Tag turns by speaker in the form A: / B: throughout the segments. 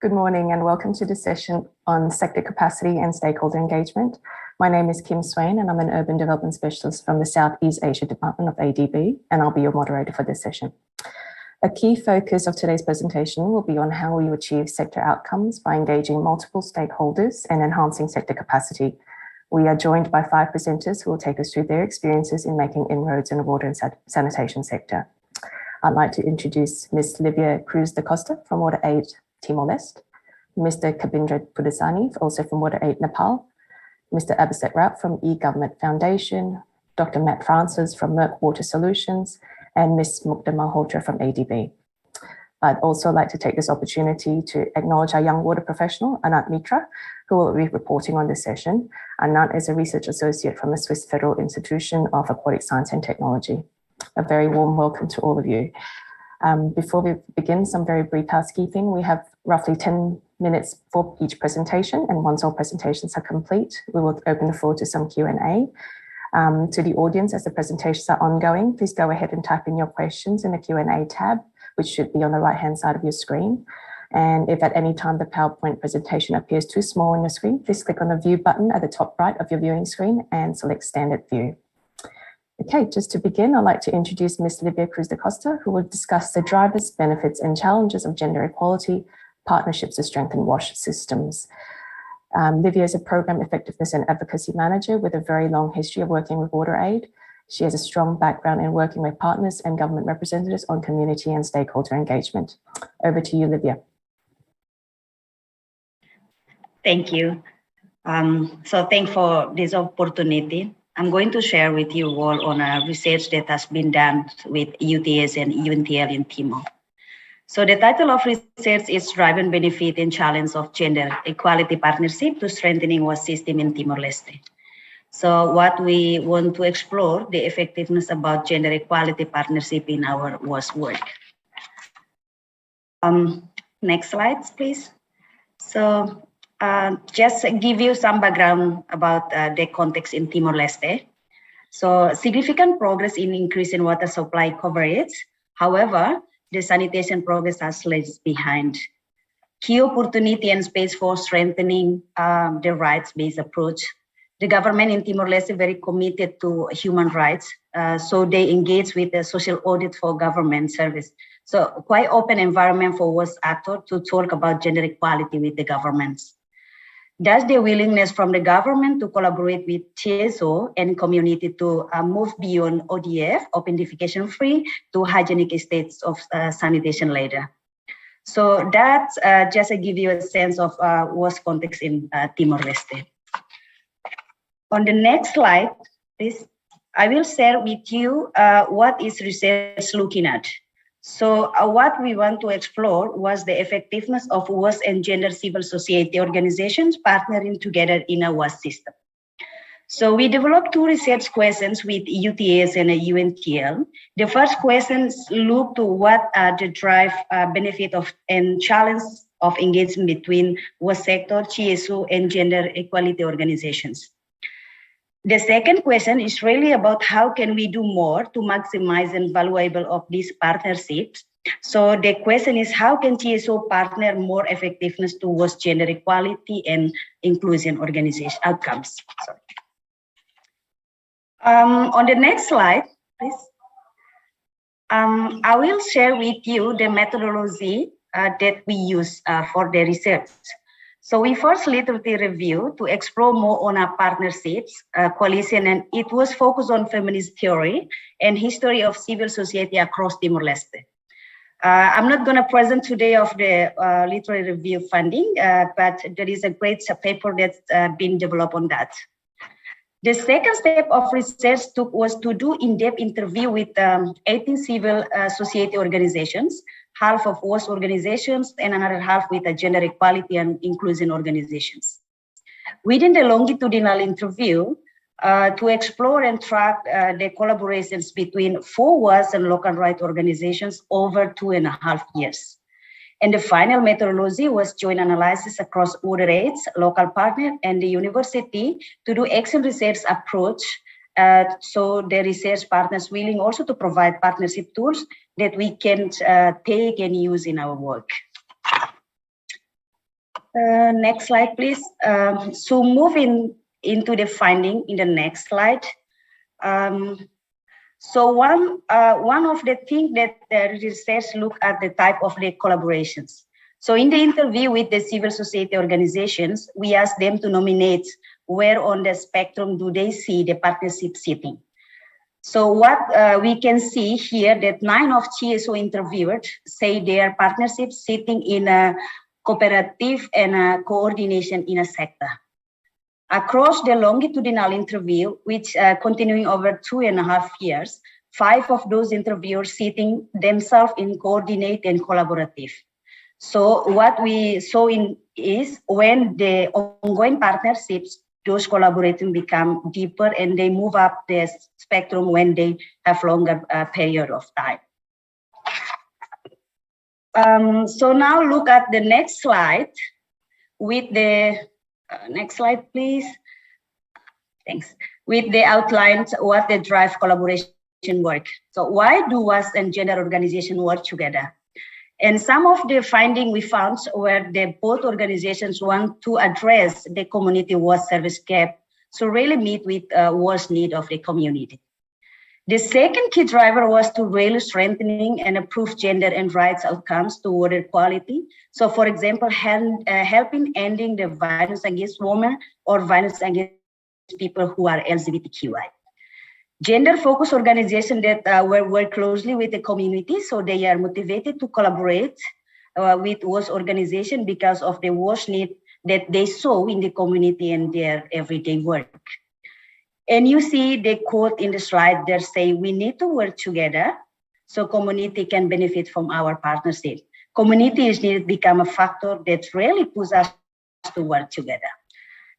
A: Good morning and welcome to the session on sector capacity and stakeholder engagement. My name is Kim Swain and I'm an Urban Development Specialist from the Southeast Asia Department of ADB, and I'll be your moderator for this session. A key focus of today's presentation will be on how we achieve sector outcomes by engaging multiple stakeholders and enhancing sector capacity. We are joined by 5 presenters who will take us through their experiences in making inroads in the water and sanitation sector. I'd like to introduce Ms. Livia Cruz da Costa from WaterAid Timor-Leste, Mr. Kabindra Pudasani, also from WaterAid Nepal, Mr. Abhiset Raut from E-Government Foundation, Dr. Matt Francis from Merck Water Solutions, and Ms. Mukta Malhotra from ADB. I'd also like to take this opportunity to acknowledge our young water professional, Anant Mitra, who will be reporting on this session. Anant is a research associate from the Swiss Federal Institution of Aquatic Science and Technology. A very warm welcome to all of you. Before we begin, some very brief housekeeping. We have roughly 10 minutes for each presentation, and once all presentations are complete, we will open the floor to some Q&A. To the audience, as the presentations are ongoing, please go ahead and type in your questions in the Q&A tab, which should be on the right-hand side of your screen. And if at any time the PowerPoint presentation appears too small on your screen, please click on the View button at the top right of your viewing screen and select Standard View. Okay, just to begin, I'd like to introduce Ms. Livia Cruz da Costa, who will discuss the drivers, benefits, and challenges of gender equality, partnerships to strengthen WASH systems. Livia is a Program Effectiveness and Advocacy Manager with a very long history of working with WaterAid. She has a strong background in working with partners and government representatives on community and stakeholder engagement. Over to you, Livia.
B: Thank you. So thanks for this opportunity. I'm going to share with you all on a research that has been done with UTS and UNTL in Timor. So the title of research is Drive and Benefit and Challenge of Gender Equality Partnership to Strengthening WASH System in Timor-Leste. So what we want to explore, the effectiveness about gender equality partnership in our WASH work. Next slides, please. So just give you some background about the context in Timor-Leste. So significant progress in increasing water supply coverage. However, the sanitation progress has lagged behind. Key opportunity and space for strengthening the rights-based approach. The government in Timor-Leste is very committed to human rights, so they engage with the social audit for government service. So quite open environment for WASH actors to talk about gender equality with the governments. Thus, the willingness from the government to collaborate with TSO and community to move beyond ODF, open defecation free, to hygienic states of sanitation later. So that's just to give you a sense of WASH context in Timor-Leste. On the next slide, please, I will share with you what is research looking at. So what we want to explore was the effectiveness of WASH and gender civil society organizations partnering together in a WASH system. So we developed 2 research questions with UTS and UNTL. The first questions look to what are the drive, benefit of and challenge of engagement between WASH sector, TSO, and gender equality organizations. The second question is really about how can we do more to maximize and valuable of these partnerships. So the question is how can TSO partner more effectiveness towards gender equality and inclusion organization outcomes. Sorry. On the next slide, please. I will share with you the methodology that we use for the research. So we first literature review to explore more on our partnerships, coalition, and it was focused on feminist theory and history of civil society across Timor-Leste. I'm not going to present today of the literary review funding, but there is a great paper that's been developed on that. The second step of research was to do in-depth interview with 18 civil society organizations, half of WASH organizations, and another half with gender equality and inclusion organizations. Within the longitudinal interview, to explore and track the collaborations between 4 WASH and local rights organizations over 2.5 years. And the final methodology was joint analysis across WaterAid, local partner, and the university to do action research approach. So the research partners willing also to provide partnership tools that we can take and use in our work. Next slide, please. So moving into the finding in the next slide. So one of the things that the research look at the type of the collaborations. So in the interview with the civil society organizations, we asked them to nominate where on the spectrum do they see the partnership sitting. So what we can see here that 9 of TSO interviewed say their partnership sitting in a cooperative and a coordination in a sector. Across the longitudinal interview, which continuing over 2.5 years, 5 of those interviewers sitting themselves in coordinate and collaborative. So what we saw is when the ongoing partnerships, those collaborating become deeper and they move up the spectrum when they have longer period of time. So now look at the next slide with the next slide, please. Thanks. With the outlines what the drive collaboration work. So why do WAS and gender organization work together? And some of the findings we found were that both organizations want to address the community WAS service gap, so really meet with WAS need of the community. The second key driver was to really strengthening and improve gender and rights outcomes toward equality. So for example, helping ending the violence against women or violence against people who are LGBTQI. Gender-focused organizations that work closely with the community, so they are motivated to collaborate with WAS organization because of the WAS need that they saw in the community and their everyday work. And you see the quote in the slide there say, we need to work together so community can benefit from our partnership. Community is needed to become a factor that really pushes us to work together.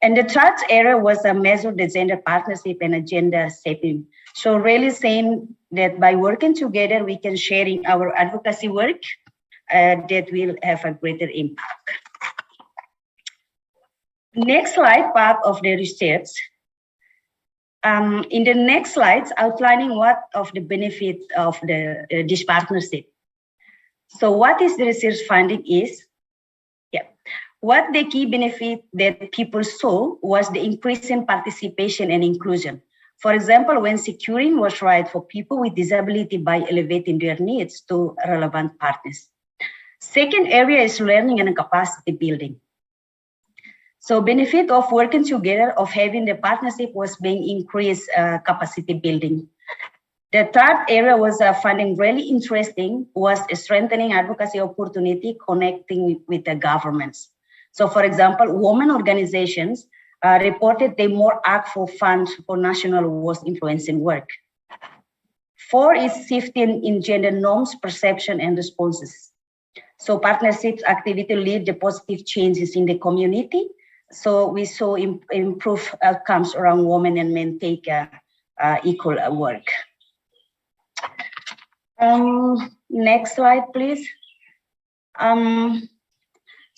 B: And the third area was a measure the gender partnership and a gender shaping. So really saying that by working together, we can sharing our advocacy work that will have a greater impact. Next slide, part of the research. In the next slides, outlining what of the benefits of this partnership. So what is the research finding is, what the key benefit that people saw was the increase in participation and inclusion. For example, when securing was right for people with disability by elevating their needs to relevant partners. Second area is learning and capacity building. So benefit of working together, of having the partnership was being increased capacity building. The third area was finding really interesting was strengthening advocacy opportunity connecting with the governments. So for example, women organizations reported they more act for funds for national WAS influencing work. 4 is shifting in gender norms, perception and responses. So partnerships activity lead the positive changes in the community. So we saw improved outcomes around women and men take equal work. Next slide, please.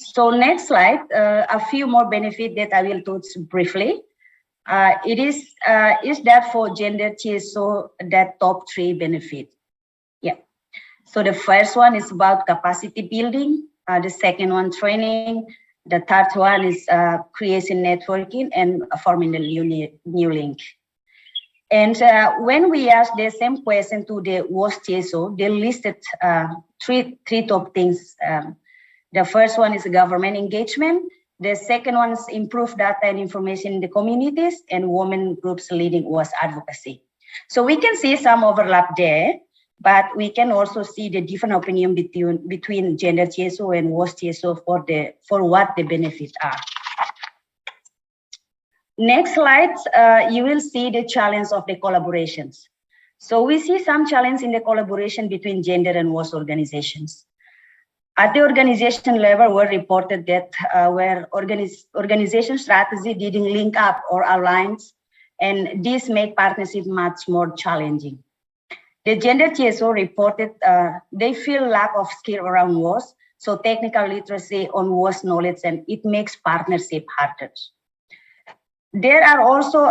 B: So next slide, a few more benefits that I will touch briefly. It is that for gender TSO that top 3 benefit. Yeah. So the first one is about capacity building. The second one, training. The third one is creating networking and forming the new link. And when we asked the same question to the WAS TSO, they listed three top things. The first one is government engagement. The second one is improved data and information in the communities, and women groups leading WAS advocacy. So we can see some overlap there, but we can also see the different opinion between gender TSO and WAS TSO for what the benefits are. Next slide, you will see the challenge of the collaborations. So we see some challenge in the collaboration between gender and WAS organizations. At the organization level, were reported that where organization strategy didn't link up or align, and this make partnership much more challenging. The gender TSO reported they feel lack of skill around WAS, so technical literacy on WAS knowledge, and it makes partnership harder. There are also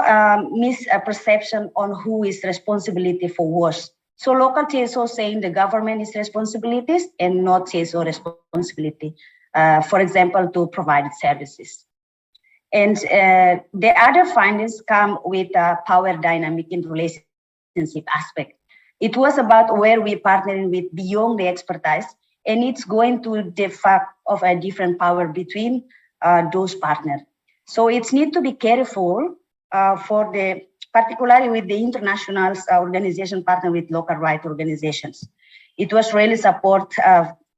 B: misperception on who is responsibility for WAS. So local TSO saying the government is responsibilities and not TSO responsibility. for example, to provide services. And the other findings come with a power dynamic in relationship aspect. It was about where we partnering with beyond the expertise, and it's going to the fact of a different power between those partners. So it's need to be careful for the, particularly with the international organization partner with local right organizations. It was really support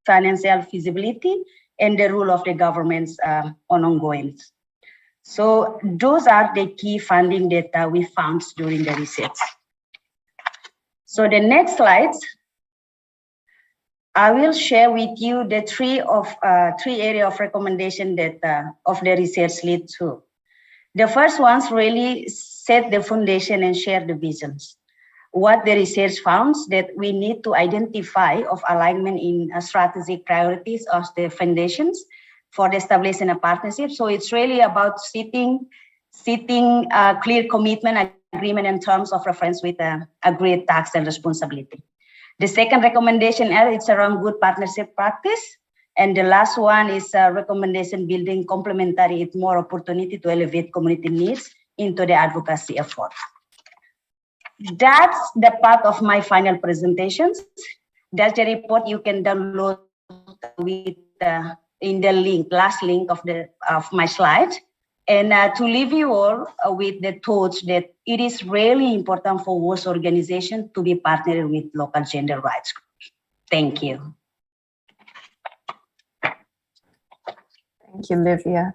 B: financial feasibility and the rule of the governments on ongoing. So those are the key funding that we found during the research. So the next slides, I will share with you the three area of recommendation that of the research lead to. The first ones really set the foundation and share the visions. What the research found that we need to identify of alignment in strategic priorities of the foundations for the establishing a partnership. So it's really about setting a clear commitment agreement in terms of reference with agreed tax and responsibility. The second recommendation it's around good partnership practice. And the last one is a recommendation building complementary with more opportunity to elevate community needs into the advocacy effort. That's the part of my final presentations. That's the report you can download with in the link, last link of my slide. And to leave you all with the thoughts that it is really important for WOS organization to be partnered with local gender rights groups. Thank you.
A: Thank you, Livia.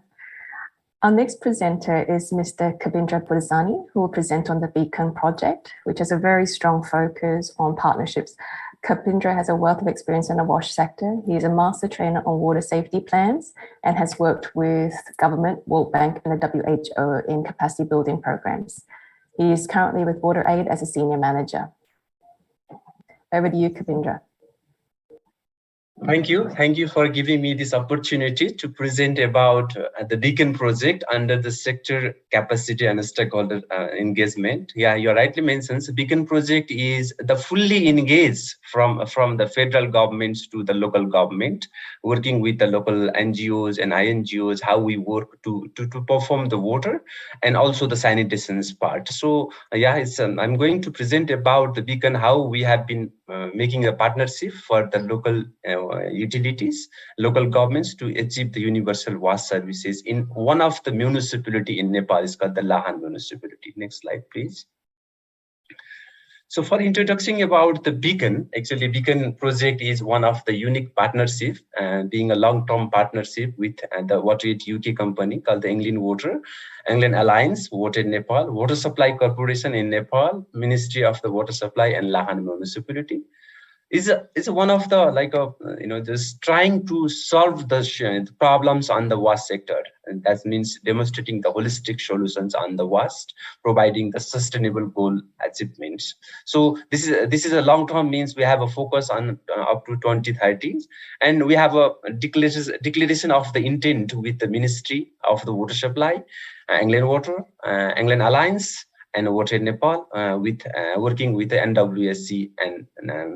A: Our next presenter is Mr. Kabindra Purzani, who will present on the Beacon project, which has a very strong focus on partnerships. Kabindra has a wealth of experience in the WASH sector. He is a master trainer on water safety plans and has worked with government, World Bank, and the WHO in capacity building programs. He is currently with WaterAid as a senior manager. Over to you, Kabindra.
C: Thank you. Thank you for giving me this opportunity to present about the Beacon project under the sector capacity and stakeholder engagement. Yeah, you rightly mentioned the Beacon project is the fully engaged from the federal government to the local government, working with the local NGOs and INGOs, how we work to perform the water and also the sanitation part. So yeah, I'm going to present about the Beacon, how we have been making a partnership for the local utilities, local governments to achieve the universal wash services in one of the municipality in Nepal. It's called the Lahan municipality. Next slide, please. So for introducing about the Beacon, actually Beacon project is one of the unique partnership, being a long-term partnership with the WaterAid UK company called the England Water, England Alliance, WaterAid Nepal, Water Supply Corporation in Nepal, Ministry of the Water Supply and Lahan municipality. Is one of the just trying to solve the problems on the waste sector, and that means demonstrating the holistic solutions on the waste, providing the sustainable goal achievements. So this is a long-term, means we have a focus on up to 2030, and we have a declaration of the intent with the Ministry of the Water Supply, England Water, England Alliance, and WaterAid Nepal, with working with the NWSC and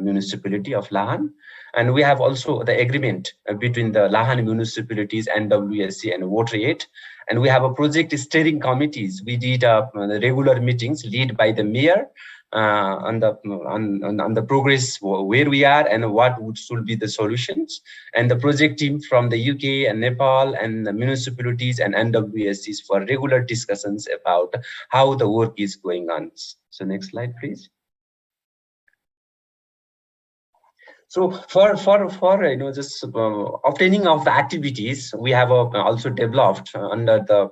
C: municipality of Lahan. And we have also the agreement between the Lahan municipalities, NWSC and WaterAid. And we have a project steering committees. We did the regular meetings led by the mayor on the progress where we are and what should be the solutions, and the project team from the UK and Nepal and the municipalities and NWSCs for regular discussions about how the work is going on. So next slide, please. So for just obtaining of the activities, we have also developed under the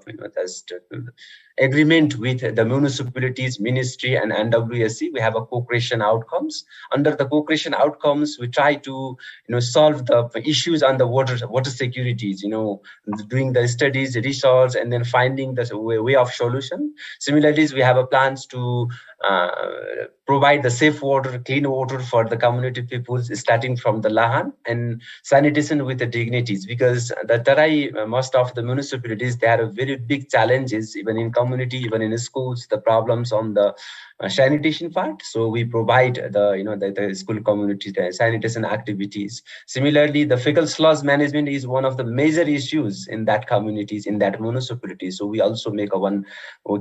C: agreement with the municipalities, ministry and NWSC. We have a co-creation outcomes. Under the co-creation outcomes, we try to solve the issues on the water securities. Doing the studies, research, and then finding the way of solution. Similarly, we have a plans to provide the safe water, clean water for the community peoples, starting from the Lahan, and sanitation with the dignities, because the Tarai, most of the municipalities, they have very big challenges, even in community, even in schools, the problems on the sanitation part. So we provide the school community the sanitation activities. Similarly, the fecal sludge management is one of the major issues in that communities, in that municipality. So we also make one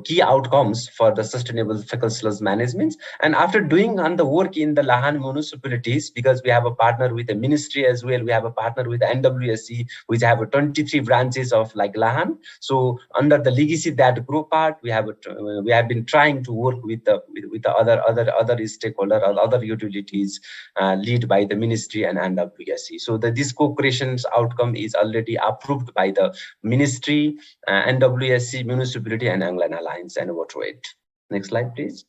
C: key outcomes for the sustainable fecal sludge management. And after doing on the work in the Lahan municipalities, because we have a partner with the ministry as well, we have a partner with the NWSC, which have 23 branches of like Lahan. So under the legacy that group part, we have been trying to work with the other stakeholder or other utilities led by the ministry and NWSC. So this co-creation's outcome is already approved by the ministry, NWSC, municipality, and Anglo Alliance and WaterAid. Next slide, please.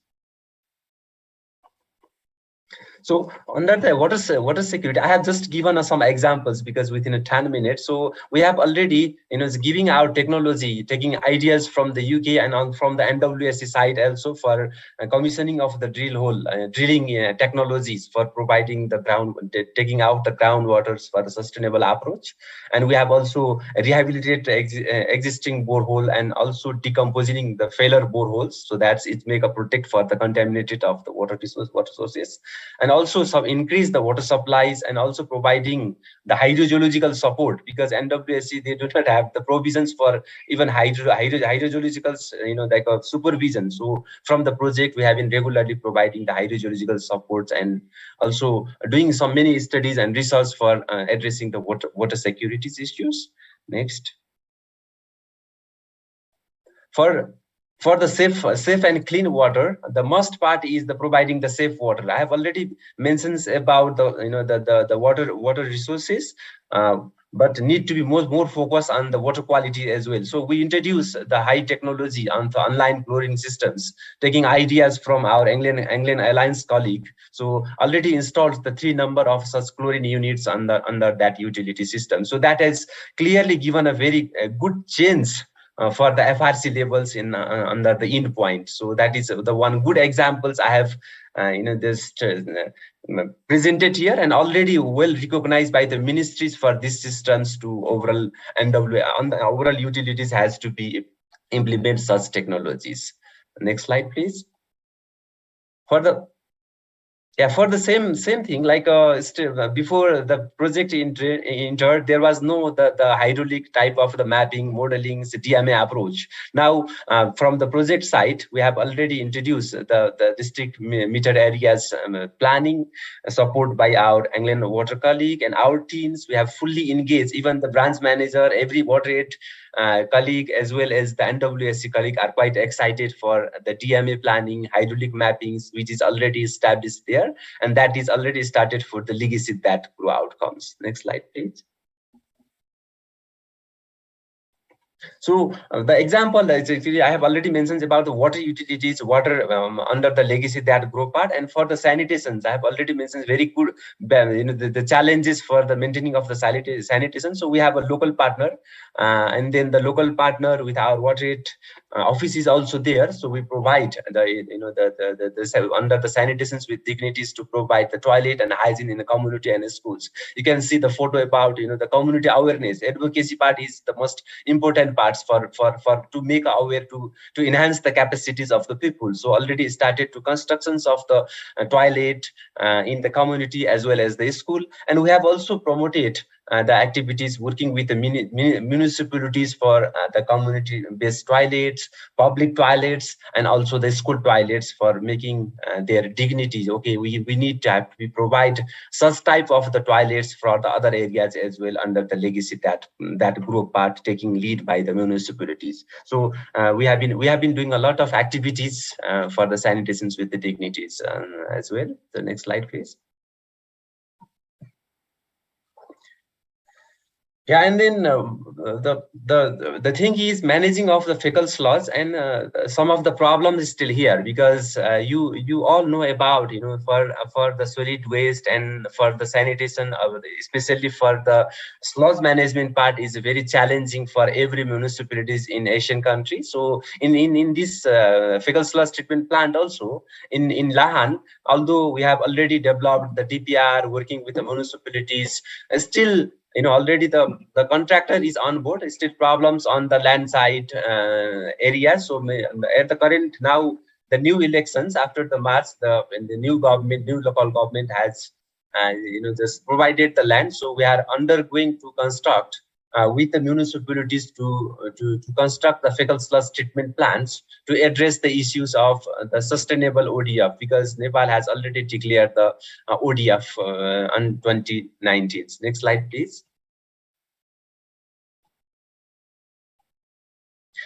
C: So under the water security, I have just given us some examples because within 10 minutes. So we have already, giving our technology, taking ideas from the UK and from the NWSC side also for commissioning of the drilling technologies for providing the taking out the groundwaters for the sustainable approach. And we have also rehabilitated existing borehole and also decomposing the failure boreholes. So that's it make a protect for the contaminated of the water sources. And also increase the water supplies and also providing the hydrogeological support, because NWSC, they do not have the provisions for even hydrogeological, like a supervision. So from the project, we have been regularly providing the hydrogeological supports and also doing some many studies and research for addressing the water security issues. Next. For the safe and clean water, the must part is the providing the safe water. I have already mentioned about the water resources, but need to be more focused on the water quality as well. So we introduce the high technology on the online chlorine systems, taking ideas from our Anglo Alliance colleague. So already installed the 3 number of such chlorine units under that utility system. So that has clearly given a very good change for the FRC levels in under the endpoint. So that is the one good examples I have presented here, and already well recognized by the ministries for these systems to overall on the overall utilities has to be implement such technologies. Next slide, please. For the same thing, like before the project entered, there was no the hydraulic type of the mapping, modeling, the DMA approach. Now, from the project side, we have already introduced the district meter areas planning, support by our England water colleague and our teams. We have fully engaged, even the branch manager, every WaterAid colleague as well as the NWSC colleague are quite excited for the DMA planning, hydraulic mappings, which is already established there. And that is already started for the legacy that grew outcomes. Next slide, please. So the example is actually I have already mentioned about the water utilities, water under the legacy that grow part, and for the sanitations I have already mentioned very good, the challenges for the maintaining of the sanitation. So we have a local partner, and then the local partner with our WaterAid office is also there. So we provide the under the sanitations with dignities to provide the toilet and hygiene in the community and schools. You can see the photo about the community awareness advocacy part is the most important parts for to make aware to enhance the capacities of the people. So already started to constructions of the toilet in the community as well as the school, and we have also promoted the activities working with the municipalities for the community-based toilets, public toilets, and also the school toilets for making their dignity. Okay, we need to provide such type of the toilets for the other areas as well under the legacy that group part taking lead by the municipalities. So we have been doing a lot of activities for the sanitations with the dignities as well. The next slide, please. Yeah, and then the thing is managing of the fecal slots, and some of the problems is still here, because you all know about, for the solid waste and for the sanitation, especially for the slots management part is very challenging for every municipalities in Asian countries. So in this fecal slots treatment plant also in Lahan, although we have already developed the DPR working with the municipalities, still, already the contractor is on board. Still problems on the land side area. So at the current now, the new elections after the March, when the new local government has just provided the land. So we are undergoing to construct with the municipalities to construct the fecal sludge treatment plants to address the issues of the sustainable ODF, because Nepal has already declared the ODF on 2019. Next slide, please.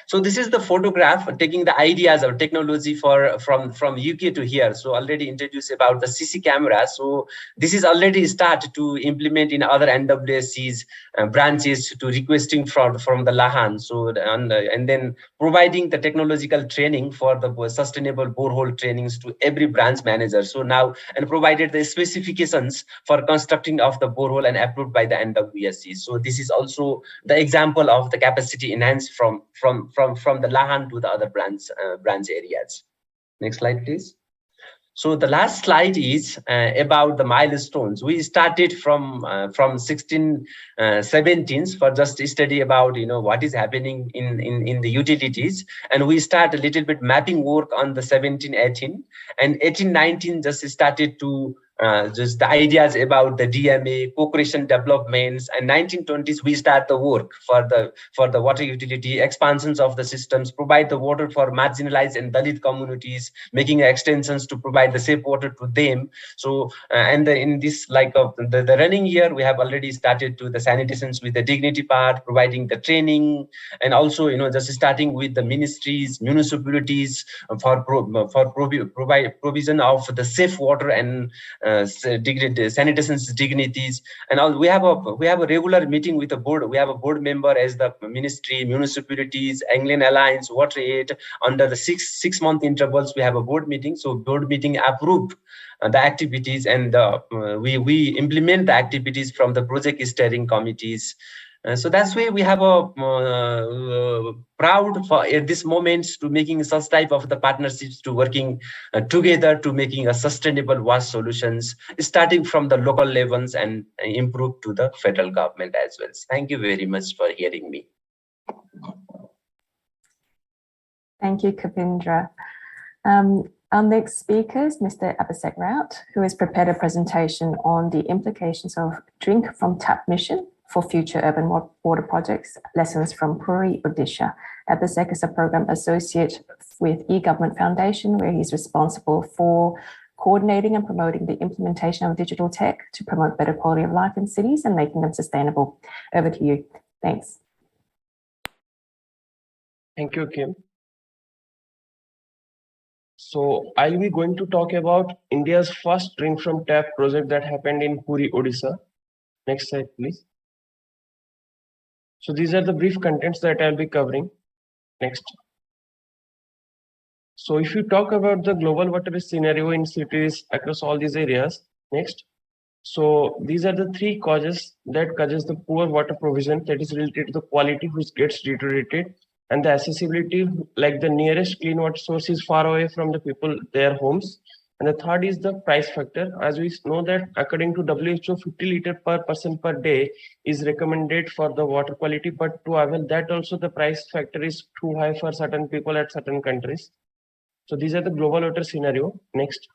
C: So this is the photograph taking the ideas of technology from UK to here. So already introduced about the CC camera. So this is already started to implement in other NWSC's branches to requesting from the Lahan. So and then providing the technological training for the sustainable borehole trainings to every branch manager. So now, and provided the specifications for constructing of the borehole and approved by the NWSC. So this is also the example of the capacity enhanced from the Lahan to the other branch areas. Next slide, please. So the last slide is about the milestones. We started from 17 for just study about what is happening in the utilities, and we start a little bit mapping work on the 17-18, and 18-19 just started to just the ideas about the DMA, co-creation developments, and 1920s we start the work for the water utility expansions of the systems, provide the water for marginalized and Dalit communities, making extensions to provide the safe water to them. So in this the running year, we have already started to the sanitations with the dignity part, providing the training, and also just starting with the ministries, municipalities for provision of the safe water and sanitation's dignities. And we have a regular meeting with the board. We have a board member as the ministry, municipalities, Anglian Alliance, Water Aid. Under the six month intervals, we have a board meeting. So board meeting approve the activities, and we implement the activities from the project steering committees. So that's why we have a proud for at this moment to making such type of the partnerships to working together to making a sustainable waste solutions, starting from the local levels and improve to the federal government as well. Thank you very much for hearing me.
A: Thank you, Kavindra. Our next speaker is Mr. Abhishek Rout, who has prepared a presentation on the implications of drink from tap mission for future urban water projects, lessons from Puri, Odisha. Abhishek is a program associate with eGovernment Foundation, where he's responsible for coordinating and promoting the implementation of digital tech to promote better quality of life in cities and making them sustainable. Over to you. Thanks.
D: Thank you, Kim. So I'll be going to talk about India's first drink from tap project that happened in Puri, Odisha. Next slide, please. So these are the brief contents that I'll be covering. Next. So if you talk about the global water scenario in cities across all these areas, next. So these are the three causes that causes the poor water provision, that is related to the quality which gets deteriorated, and the accessibility, like the nearest clean water source is far away from the people, their homes. And the third is the price factor. As we know that according to WHO, 50 liters per person per day is recommended for the water quality, but to avail that also the price factor is too high for certain people at certain countries. So these are the global water scenario. Next.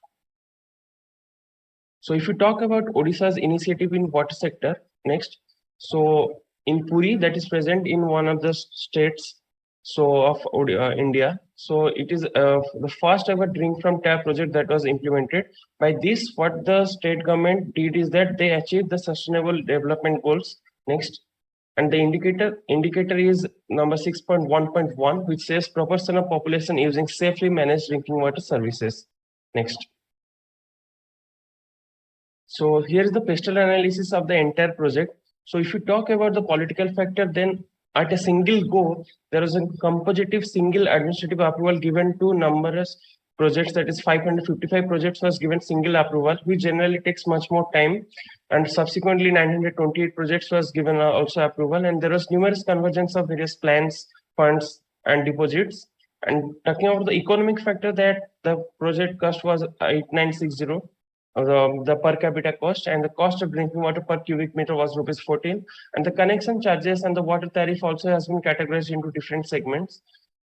D: So if you talk about Odisha's initiative in water sector, next. So in Puri, that is present in one of the states of India. So it is the first ever drink from tap project that was implemented. By this, what the state government did is that they achieved the sustainable development goals. Next. And the indicator is number 6.1.1, which says proportion of population using safely managed drinking water services. Next. So here is the pastel analysis of the entire project. So if you talk about the political factor, then at a single go, there was a compositive single administrative approval given to numerous projects, that is 555 projects was given single approval, which generally takes much more time. And subsequently 928 projects was given also approval, and there was numerous convergence of various plans, funds and deposits. And talking about the economic factor, that the project cost was 8960, the per capita cost, and the cost of drinking water per cubic meter was rupees 14, and the connection charges and the water tariff also has been categorized into different segments.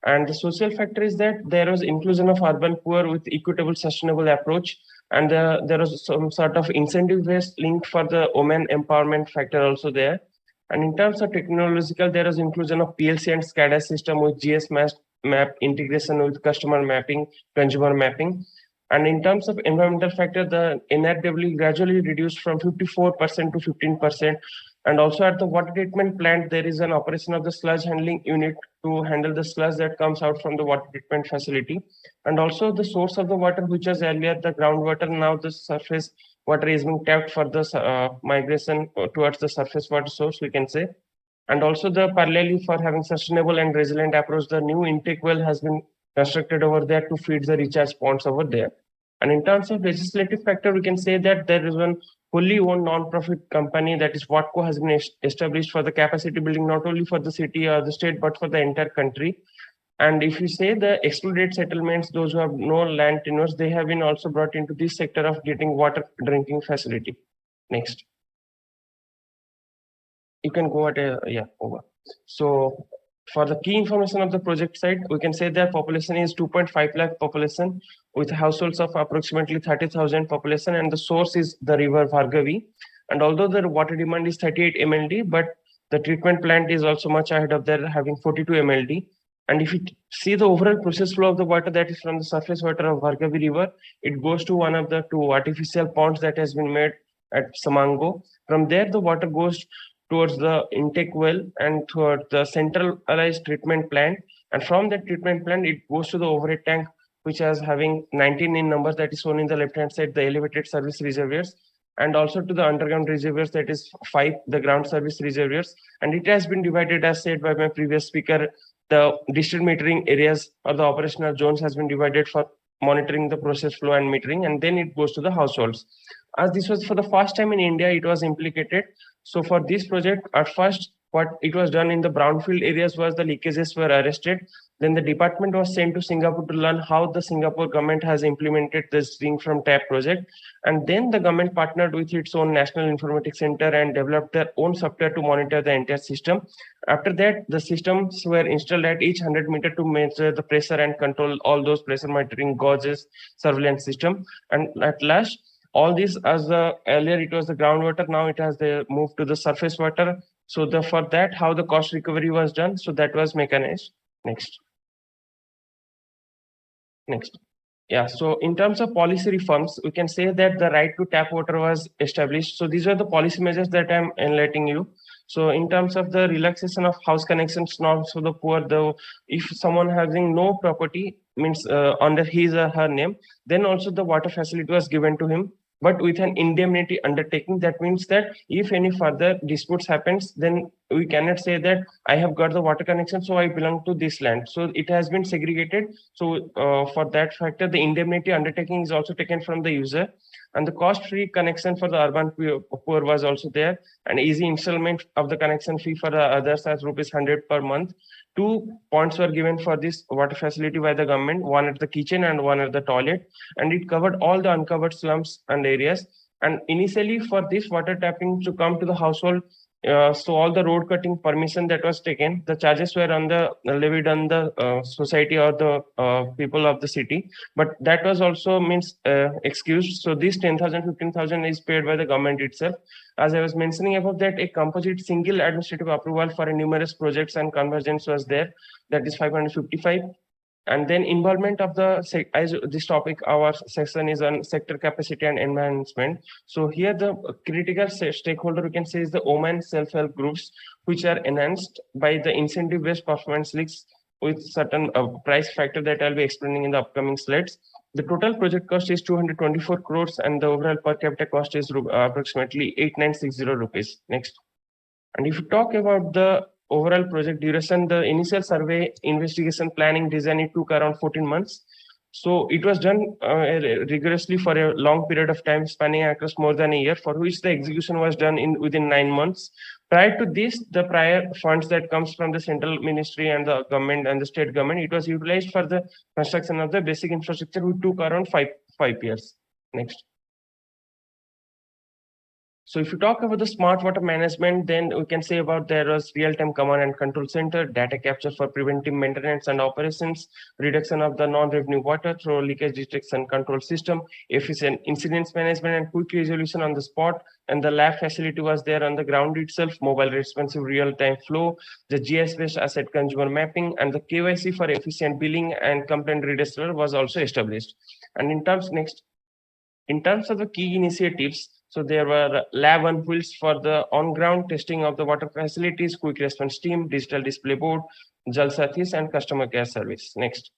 D: And the social factor is that there was inclusion of urban poor with equitable sustainable approach, and there was some sort of incentive based linked for the women empowerment factor also there. And in terms of technological, there was inclusion of PLC and SCADA system with GS map integration with customer mapping, consumer mapping. And in terms of environmental factor, the NRW gradually reduced from 54% to 15%. And also at the water treatment plant, there is an operation of the sludge handling unit to handle the sludge that comes out from the water treatment facility. And also the source of the water, which was earlier the groundwater, now the surface water is being tapped for the migration towards the surface water source, we can say. And also the parallelly for having sustainable and resilient approach, the new intake well has been constructed over there to feed the recharge ponds over there. And in terms of legislative factor, we can say that there is one wholly owned non-profit company, that is WATCO, has been established for the capacity building, not only for the city or the state, but for the entire country. And if you say the excluded settlements, those who have no land tenures, they have been also brought into this sector of getting water drinking facility. Next. You can go at over. So for the key information of the project site, we can say that population is 2.5 lakh population with households of approximately 30,000 population, and the source is the river Bhargavi. And although the water demand is 38 MLD, but the treatment plant is also much ahead of there, having 42 MLD. And if you see the overall process flow of the water, that is from the surface water of Bhargavi river, it goes to one of the two artificial ponds that has been made at Samango. From there, the water goes towards the intake well and toward the centralized treatment plant. And from that treatment plant, it goes to the overhead tank, which is having 19 in numbers, that is shown in the left-hand side, the elevated service reservoirs, and also to the underground reservoirs, that is 5, the ground service reservoirs. And it has been divided, as said by my previous speaker, the district metering areas or the operational zones has been divided for monitoring the process flow and metering, and then it goes to the households. As this was for the first time in India, it was implicated. So for this project, at first, what it was done in the brownfield areas was the leakages were arrested. Then the department was sent to Singapore to learn how the Singapore government has implemented this drink from tap project. And then the government partnered with its own National Informatics Center and developed their own software to monitor the entire system. After that, the systems were installed at each 100 meter to measure the pressure and control all those pressure monitoring gauges surveillance system. And at last, all this, as earlier it was the groundwater, now it has moved to the surface water. So for that, how the cost recovery was done, so that was mechanized. Next. Yeah, so in terms of policy reforms, we can say that the right to tap water was established. So these are the policy measures that I'm enlightening you. So in terms of the relaxation of house connections norms for the poor, if someone having no property means under his or her name, then also the water facility was given to him, but with an indemnity undertaking. That means that if any further disputes happens, then we cannot say that I have got the water connection, so I belong to this land. So it has been segregated. So for that factor, the indemnity undertaking is also taken from the user. And the cost-free connection for the urban poor was also there. An easy installment of the connection fee for the others as ₹100 per month. 2 points were given for this water facility by the government, one at the kitchen and one at the toilet. And it covered all the uncovered slums and areas. And initially for this water tapping to come to the household, so all the road cutting permission that was taken, the charges were levied on the society or the people of the city, but that was also excused. So this 10,000, 15,000 is paid by the government itself. As I was mentioning above, that a composite single administrative approval for numerous projects and convergence was there, that is 555. And then involvement of this topic, our session is on sector capacity and enhancement. So here the critical stakeholder, we can say, is the women self-help groups, which are enhanced by the incentive-based performance links with certain price factor that I'll be explaining in the upcoming slides. The total project cost is 224 crores and the overall per capita cost is approximately 8960 rupees. Next. And if you talk about the overall project duration, the initial survey, investigation, planning, design, it took around 14 months. So it was done rigorously for a long period of time, spanning across more than a year, for which the execution was done within 9 months. Prior to this, the prior funds that comes from the central ministry and the government and the state government, it was utilized for the construction of the basic infrastructure, which took around five years. Next. So if you talk about the smart water management, then we can say about there was real-time command and control center, data capture for preventive maintenance and operations, reduction of the non-revenue water through leakage detection control system, efficient incidents management and quick resolution on the spot. And the lab facility was there on the ground itself, mobile responsive real-time flow, the GIS-based asset consumer mapping, and the KYC for efficient billing and complaint redressal was also established. And in terms of the key initiatives, so there were lab on wheels for the on-ground testing of the water facilities, quick response team, digital display board, Jal Sathis, and customer care service. Next.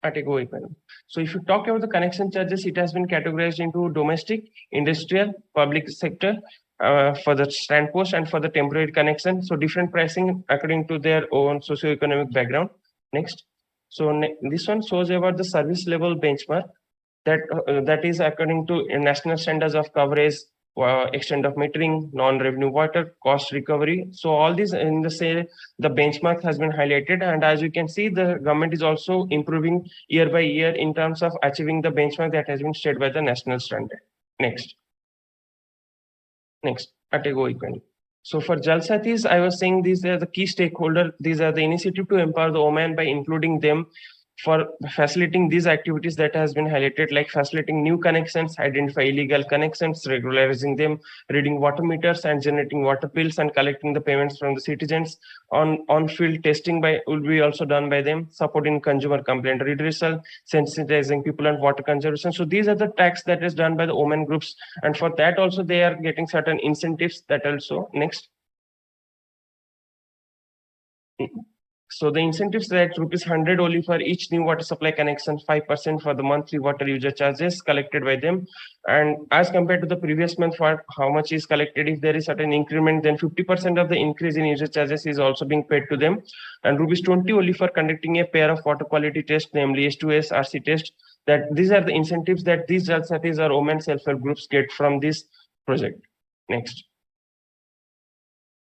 D: So if you talk about the connection charges, it has been categorized into domestic, industrial, public sector, for the stand post and for the temporary connection. So different pricing according to their own socioeconomic background. Next. So this one shows about the service level benchmark. That is according to national standards of coverage, extent of metering, non-revenue water, cost recovery. So all these in the benchmark has been highlighted, and as you can see, the government is also improving year by year in terms of achieving the benchmark that has been set by the national standard. Next. So for Jal Sathis, I was saying these are the key stakeholder. These are the initiative to empower the women by including them for facilitating these activities that has been highlighted, like facilitating new connections, identify illegal connections, regularizing them, reading water meters and generating water bills and collecting the payments from the citizens. On-field testing will be also done by them, supporting consumer complaint redressal, sensitizing people on water conservation. So these are the tasks that is done by the women groups, and for that also they are getting certain incentives. That also. Next. So the incentives that ₹100 only for each new water supply connection, 5% for the monthly water user charges collected by them. And as compared to the previous month, for how much is collected, if there is certain increment, then 50% of the increase in user charges is also being paid to them. And ₹20 only for conducting a pair of water quality tests, namely S2S, RC test. That these are the incentives that these Jal Sathis or women self-help groups get from this project. Next.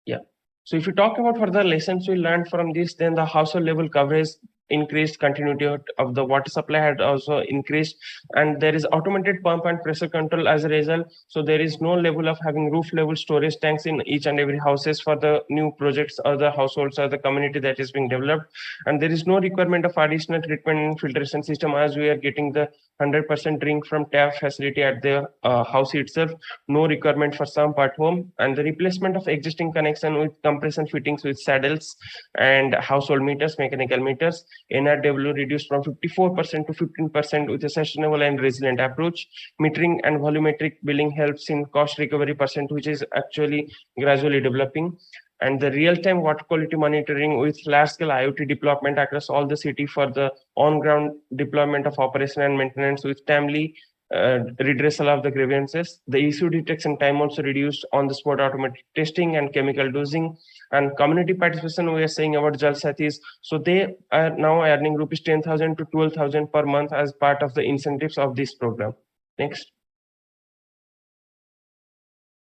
D: Yeah. So if you talk about further lessons we learned from this, then the household level coverage increased, continuity of the water supply had also increased, and there is automated pump and pressure control as a result. So there is no level of having roof level storage tanks in each and every houses for the new projects or the households or the community that is being developed. And there is no requirement of additional treatment and filtration system, as we are getting the 100% drink from tap facility at the house itself. No requirement for some part home, and the replacement of existing connection with compression fittings with saddles and household meters, mechanical meters. NRW reduced from 54% to 15% with a sustainable and resilient approach. Metering and volumetric billing helps in cost recovery percent, which is actually gradually developing. And the real-time water quality monitoring with large-scale IoT deployment across all the city for the on-ground deployment of operation and maintenance with timely redressal of the grievances. The issue detection time also reduced, on the spot automatic testing and chemical dosing. And community participation, we are saying about Jal Sathis. So they are now earning ₹10,000 to 12,000 per month as part of the incentives of this program. Next.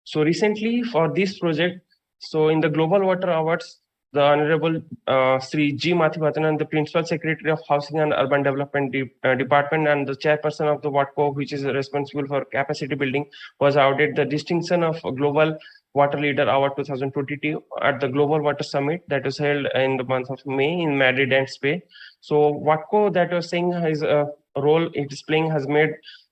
D: So recently for this project, so in the Global Water Awards, the Honorable Sri G. Mathibhatanan, the Principal Secretary of Housing and Urban Development Department and the Chairperson of the WATCO, which is responsible for capacity building, was awarded the distinction of Global Water Leader Award 2022 at the Global Water Summit that was held in the month of May in Madrid and Spain. So WATCO, that was saying his role it is playing, has made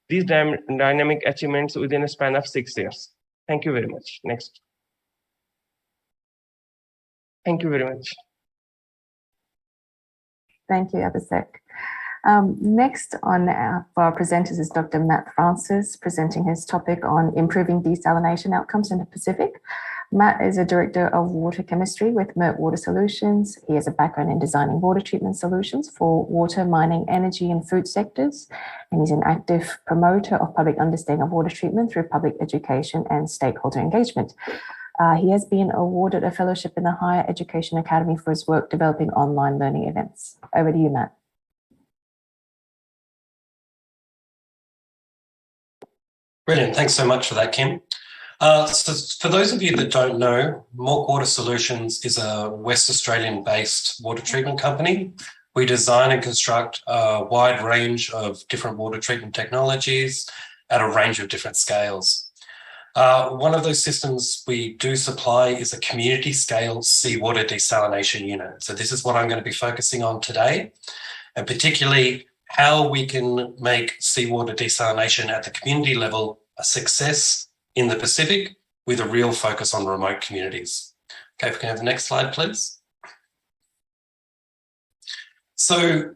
D: these dynamic achievements within a span of 6 years. Thank you very much. Next. Thank you very much.
A: Thank you, Abhishek. Next on for our presenters is Dr. Matt Francis, presenting his topic on improving desalination outcomes in the Pacific. Matt is a director of water chemistry with Merck Water Solutions. He has a background in designing water treatment solutions for water, mining, energy, and food sectors. And he's an active promoter of public understanding of water treatment through public education and stakeholder engagement. He has been awarded a fellowship in the Higher Education Academy for his work developing online learning events. Over to you, Matt.
E: Brilliant. Thanks so much for that, Kim. So for those of you that don't know, Mork Water Solutions is a West Australian-based water treatment company. We design and construct a wide range of different water treatment technologies at a range of different scales. One of those systems we do supply is a community-scale seawater desalination unit. So this is what I'm going to be focusing on today, and particularly how we can make seawater desalination at the community level a success in the Pacific with a real focus on remote communities. Okay, if we can have the next slide, please. So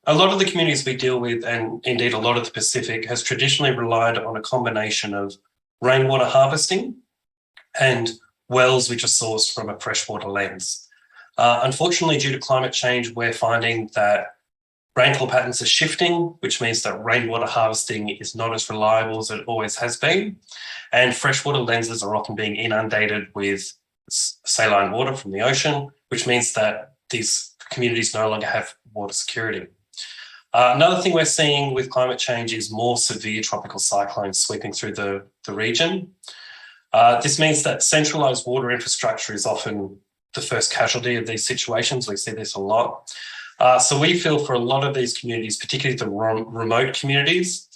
E: a lot of the communities we deal with, and indeed a lot of the Pacific, has traditionally relied on a combination of rainwater harvesting and wells which are sourced from a freshwater lens. Unfortunately, due to climate change, we're finding that rainfall patterns are shifting, which means that rainwater harvesting is not as reliable as it always has been. And freshwater lenses are often being inundated with saline water from the ocean, which means that these communities no longer have water security. Another thing we're seeing with climate change is more severe tropical cyclones sweeping through the region. This means that centralised water infrastructure is often the first casualty of these situations. We see this a lot. So we feel for a lot of these communities, particularly the remote communities,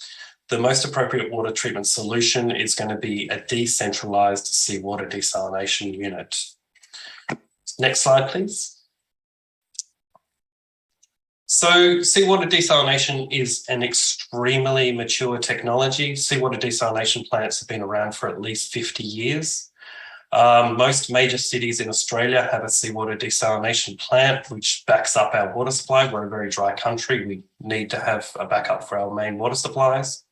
E: the most appropriate water treatment solution is going to be a decentralised seawater desalination unit. Next slide, please. So seawater desalination is an extremely mature technology. Seawater desalination plants have been around for at least 50 years. Most major cities in Australia have a seawater desalination plant which backs up our water supply. We're a very dry country. We need to have a backup for our main water supplies.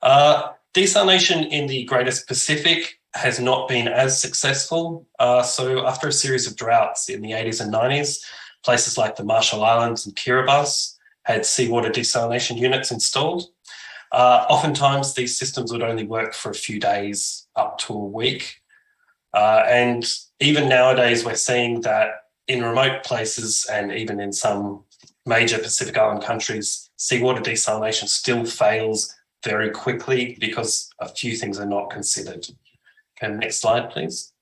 E: Desalination in the Greater Pacific has not been as successful. So after a series of droughts in the 80s and 90s, places like the Marshall Islands and Kiribati had seawater desalination units installed. Oftentimes, these systems would only work for a few days up to a week. And even nowadays, we're seeing that in remote places and even in some major Pacific Island countries, seawater desalination still fails very quickly because a few things are not considered. Okay, next slide, please.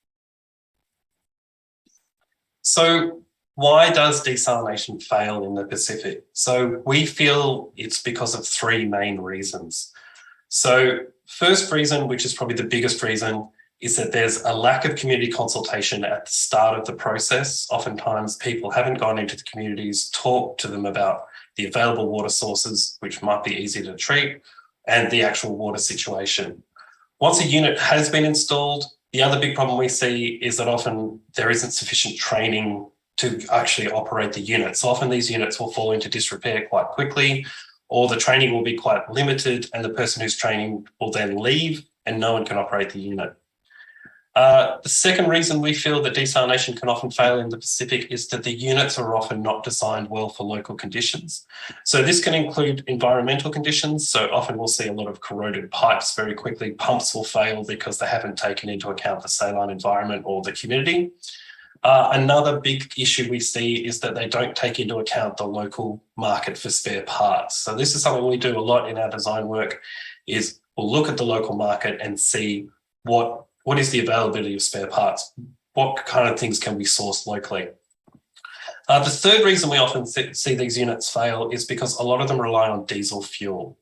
E: So why does desalination fail in the Pacific? So we feel it's because of three main reasons. So first reason, which is probably the biggest reason, is that there's a lack of community consultation at the start of the process. Oftentimes people haven't gone into the communities, talked to them about the available water sources, which might be easy to treat, and the actual water situation. Once a unit has been installed, the other big problem we see is that often there isn't sufficient training to actually operate the unit. So often these units will fall into disrepair quite quickly, or the training will be quite limited and the person who's training will then leave and no one can operate the unit. The second reason we feel that desalination can often fail in the Pacific is that the units are often not designed well for local conditions. So this can include environmental conditions. So often we'll see a lot of corroded pipes very quickly. Pumps will fail because they haven't taken into account the saline environment or the humidity. Another big issue we see is that they don't take into account the local market for spare parts. So this is something we do a lot in our design work, is we'll look at the local market and see what is the availability of spare parts? What kind of things can we source locally? The third reason we often see these units fail is because a lot of them rely on diesel fuel.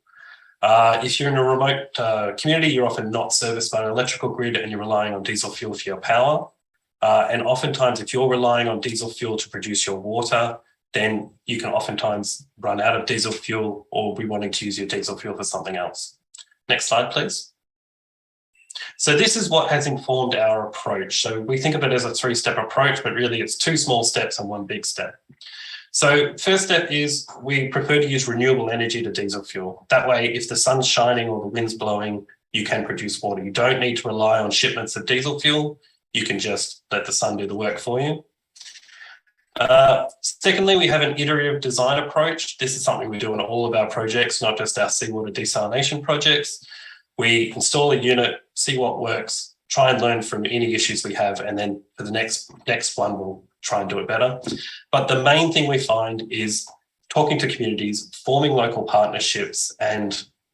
E: If you're in a remote community, you're often not serviced by an electrical grid and you're relying on diesel fuel for your power. And oftentimes, if you're relying on diesel fuel to produce your water, then you can oftentimes run out of diesel fuel or be wanting to use your diesel fuel for something else. Next slide, please. So this is what has informed our approach. So we think of it as a three-step approach, but really it's two small steps and one big step. So first step is we prefer to use renewable energy to diesel fuel. That way, if the sun's shining or the wind's blowing, you can produce water. You don't need to rely on shipments of diesel fuel. You can just let the sun do the work for you. Secondly, we have an iterative design approach. This is something we do in all of our projects, not just our seawater desalination projects. We install a unit, see what works, try and learn from any issues we have, and then for the next one, we'll try and do it better. But the main thing we find is talking to communities, forming local partnerships, and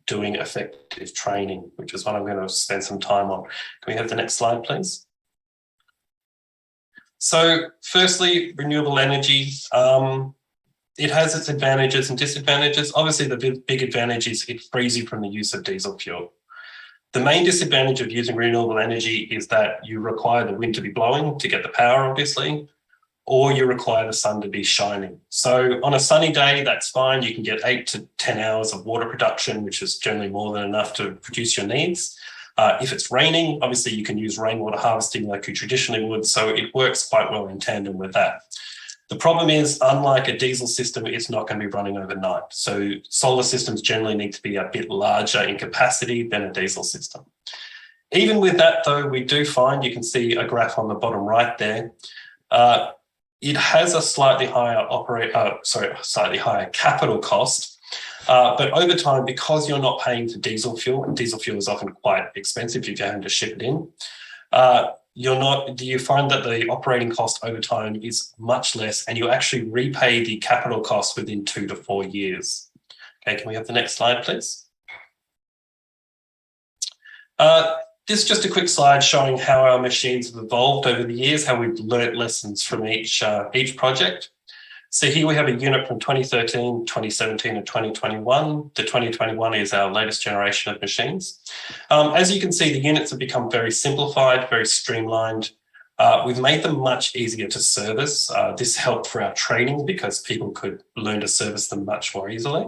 E: doing effective training, which is what I'm going to spend some time on. Can we have the next slide, please? So firstly, renewable energy. It has its advantages and disadvantages. Obviously, the big advantage is it frees you from the use of diesel fuel. The main disadvantage of using renewable energy is that you require the wind to be blowing to get the power, obviously, or you require the sun to be shining. So on a sunny day, that's fine. You can get 8 to 10 hours of water production, which is generally more than enough to produce your needs. If it's raining, obviously you can use rainwater harvesting like you traditionally would. So it works quite well in tandem with that. The problem is, unlike a diesel system, it's not going to be running overnight. So solar systems generally need to be a bit larger in capacity than a diesel system. Even with that, though, we do find, you can see a graph on the bottom right there, it has a slightly higher capital cost. But over time, because you're not paying for diesel fuel, and diesel fuel is often quite expensive if you're having to ship it in, you find that the operating cost over time is much less, and you actually repay the capital cost within 2 to 4 years. Okay, can we have the next slide, please? This is just a quick slide showing how our machines have evolved over the years, how we've learnt lessons from each project. So here we have a unit from 2013, 2017 and 2021. The 2021 is our latest generation of machines. As you can see, the units have become very simplified, very streamlined. We've made them much easier to service. This helped for our training because people could learn to service them much more easily.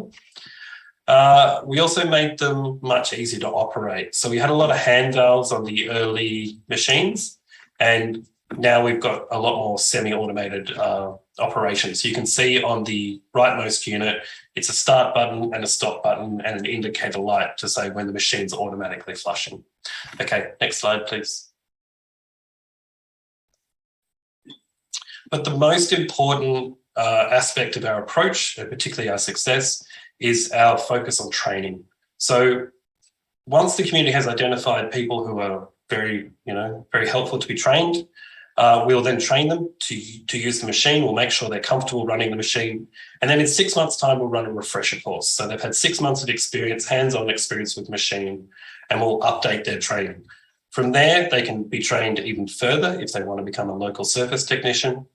E: We also made them much easier to operate. So we had a lot of hand valves on the early machines, and now we've got a lot more semi-automated operations. So you can see on the rightmost unit, it's a start button and a stop button and an indicator light to say when the machine's automatically flushing. Okay, next slide, please. But the most important aspect of our approach, and particularly our success, is our focus on training. So once the community has identified people who are very helpful to be trained, we'll then train them to use the machine. We'll make sure they're comfortable running the machine. And then in 6 months' time, we'll run a refresher course. So they've had 6 months of experience, hands-on experience with the machine, and we'll update their training. From there, they can be trained even further if they want to become a local surface technician.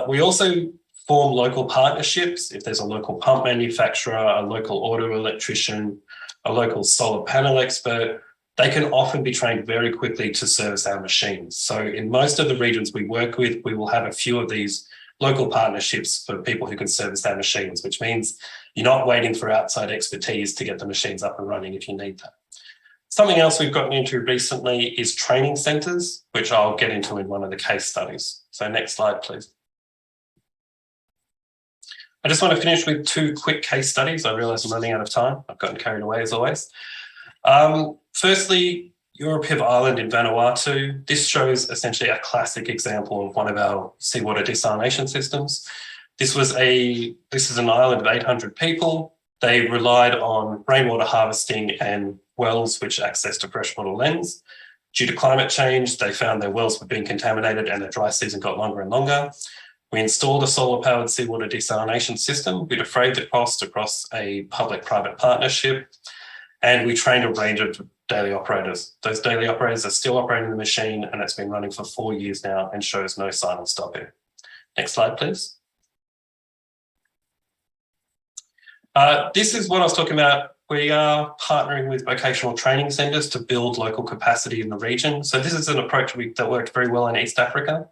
E: We also form local partnerships. If there's a local pump manufacturer, a local auto electrician, a local solar panel expert, they can often be trained very quickly to service our machines. So in most of the regions we work with, we will have a few of these local partnerships for people who can service our machines, which means you're not waiting for outside expertise to get the machines up and running if you need that. Something else we've gotten into recently is training centres, which I'll get into in one of the case studies. So next slide, please. I just want to finish with 2 quick case studies. I realise I'm running out of time. I've gotten carried away as always. Firstly, European Island in Vanuatu. This shows essentially a classic example of one of our seawater desalination systems. This is an island of 800 people. They relied on rainwater harvesting and wells which accessed a freshwater lens. Due to climate change, they found their wells were being contaminated and the dry season got longer and longer. We installed a solar-powered seawater desalination system. We defrayed the cost across a public-private partnership, and we trained a range of daily operators. Those daily operators are still operating the machine, and it's been running for 4 years now and shows no sign of stopping. Next slide, please. This is what I was talking about. We are partnering with vocational training centres to build local capacity in the region. So this is an approach that worked very well in East Africa.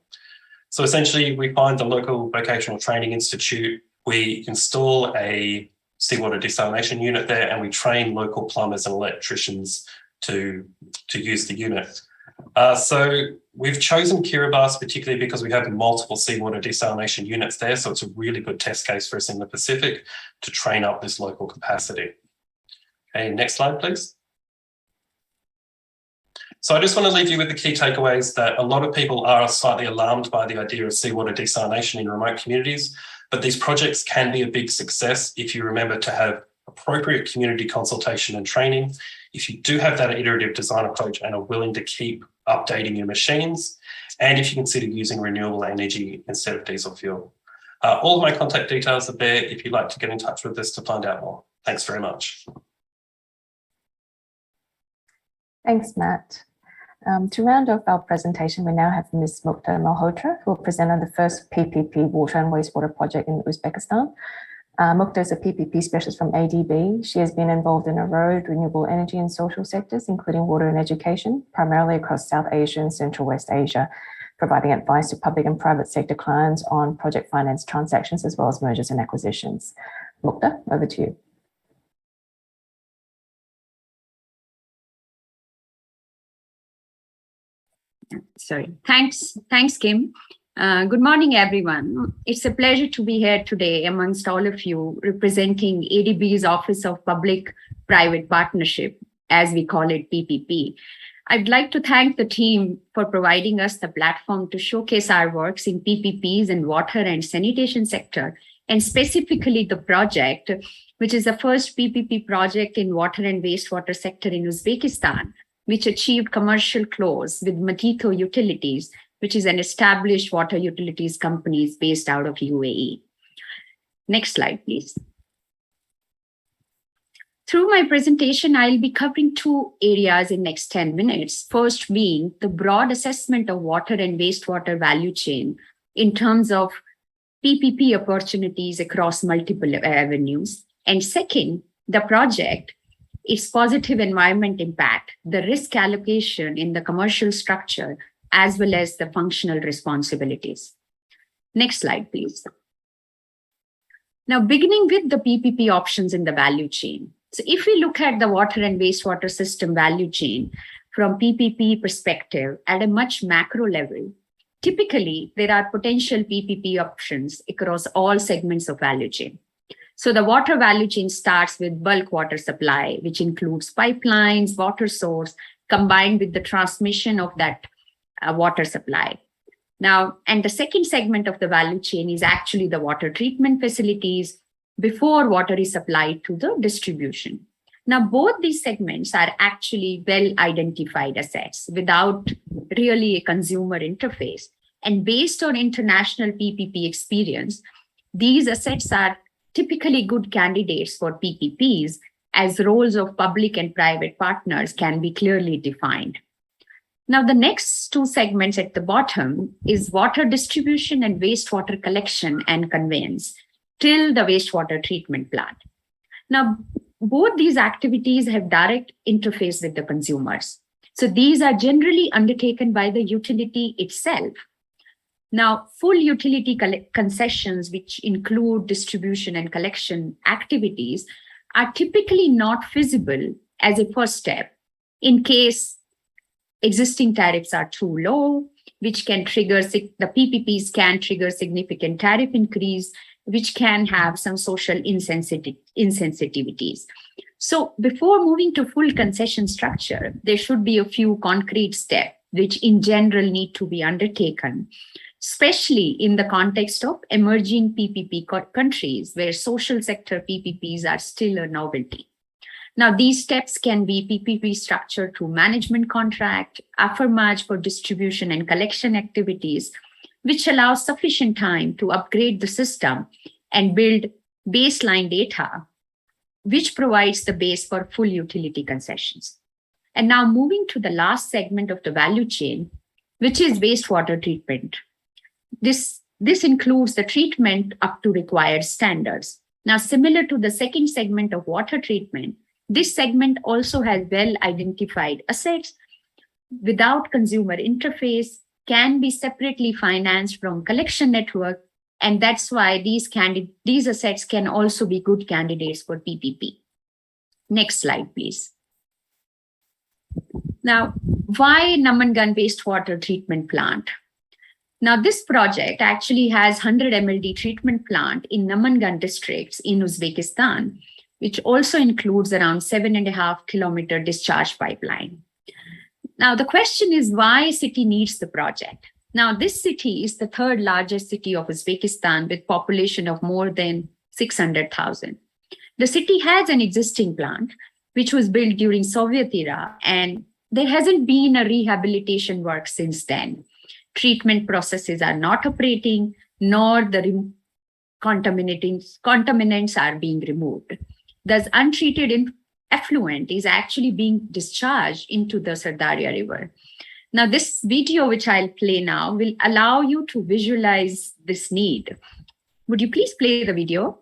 E: So essentially, we find the local vocational training institute, we install a seawater desalination unit there, and we train local plumbers and electricians to use the unit. So we've chosen Kiribati particularly because we have multiple seawater desalination units there, so it's a really good test case for us in the Pacific to train up this local capacity. Okay, next slide, please. So I just want to leave you with the key takeaways that a lot of people are slightly alarmed by the idea of seawater desalination in remote communities, but these projects can be a big success if you remember to have appropriate community consultation and training, if you do have that iterative design approach and are willing to keep updating your machines, and if you consider using renewable energy instead of diesel fuel. All of my contact details are there if you'd like to get in touch with us to find out more. Thanks very much.
A: Thanks, Matt. To round off our presentation, we now have Ms. Mukta Malhotra, who will present on the first PPP water and wastewater project in Uzbekistan. Mukta is a PPP specialist from ADB. She has been involved in a road, renewable energy and social sectors, including water and education, primarily across South Asia and Central West Asia, providing advice to public and private sector clients on project finance transactions, as well as mergers and acquisitions. Mukta, over to you.
F: Sorry. Thanks, Kim. Good morning, everyone. It's a pleasure to be here today amongst all of you, representing ADB's Office of Public-Private Partnership, as we call it, PPP. I'd like to thank the team for providing us the platform to showcase our works in PPPs in water and sanitation sector, and specifically the project, which is the first PPP project in water and wastewater sector in Uzbekistan, which achieved commercial close with Matito Utilities, which is an established water utilities company based out of UAE. Next slide, please. Through my presentation, I'll be covering two areas in next 10 minutes. First being the broad assessment of water and wastewater value chain in terms of PPP opportunities across multiple avenues. And second, the project, its positive environment impact, the risk allocation in the commercial structure, as well as the functional responsibilities. Next slide, please. Now, beginning with the PPP options in the value chain. So if we look at the water and wastewater system value chain from PPP perspective at a much macro level, typically there are potential PPP options across all segments of value chain. So the water value chain starts with bulk water supply, which includes pipelines, water source, combined with the transmission of that water supply. Now, and the second segment of the value chain is actually the water treatment facilities before water is supplied to the distribution. Now, both these segments are actually well-identified assets without really a consumer interface. And based on international PPP experience, these assets are typically good candidates for PPPs as roles of public and private partners can be clearly defined. Now, the next two segments at the bottom is water distribution and wastewater collection and conveyance till the wastewater treatment plant. Now, both these activities have direct interface with the consumers. So these are generally undertaken by the utility itself. Now, full utility concessions, which include distribution and collection activities, are typically not feasible as a first step in case existing tariffs are too low, which can trigger, the PPPs can trigger significant tariff increase, which can have some social insensitivities. So before moving to full concession structure, there should be a few concrete steps which in general need to be undertaken, especially in the context of emerging PPP countries where social sector PPPs are still a novelty. Now, these steps can be PPP structure through management contract, affirmage for distribution and collection activities, which allows sufficient time to upgrade the system and build baseline data, which provides the base for full utility concessions. And now moving to the last segment of the value chain, which is wastewater treatment. This includes the treatment up to required standards. Now, similar to the second segment of water treatment, this segment also has well-identified assets without consumer interface, can be separately financed from collection network, and that's why these assets can also be good candidates for PPP. Next slide, please. Now, why Namangan wastewater treatment plant? Now, this project actually has 100 MLD treatment plant in Namangan districts in Uzbekistan, which also includes around 7.5 kilometer discharge pipeline. Now, the question is why city needs the project. Now, this city is the third largest city of Uzbekistan with population of more than 600,000. The city has an existing plant, which was built during Soviet era, and there hasn't been a rehabilitation work since then. Treatment processes are not operating, nor the contaminants are being removed. Thus, untreated effluent is actually being discharged into the Sardaria River. Now, this video, which I'll play now, will allow you to visualize this need. Would you please play the video?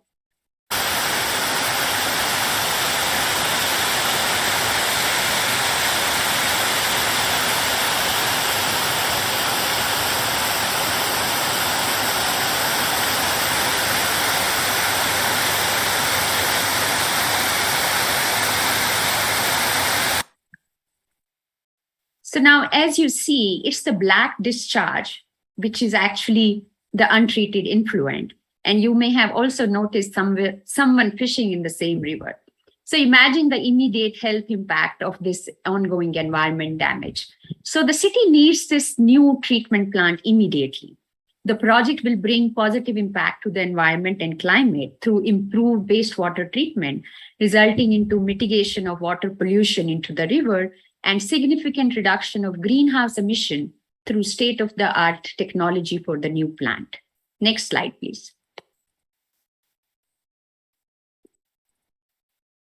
F: So now, as you see, it's the black discharge, which is actually the untreated effluent. And you may have also noticed someone fishing in the same river. So imagine the immediate health impact of this ongoing environment damage. So the city needs this new treatment plant immediately. The project will bring positive impact to the environment and climate through improved wastewater treatment, resulting into mitigation of water pollution into the river and significant reduction of greenhouse emission through state-of-the-art technology for the new plant. Next slide, please.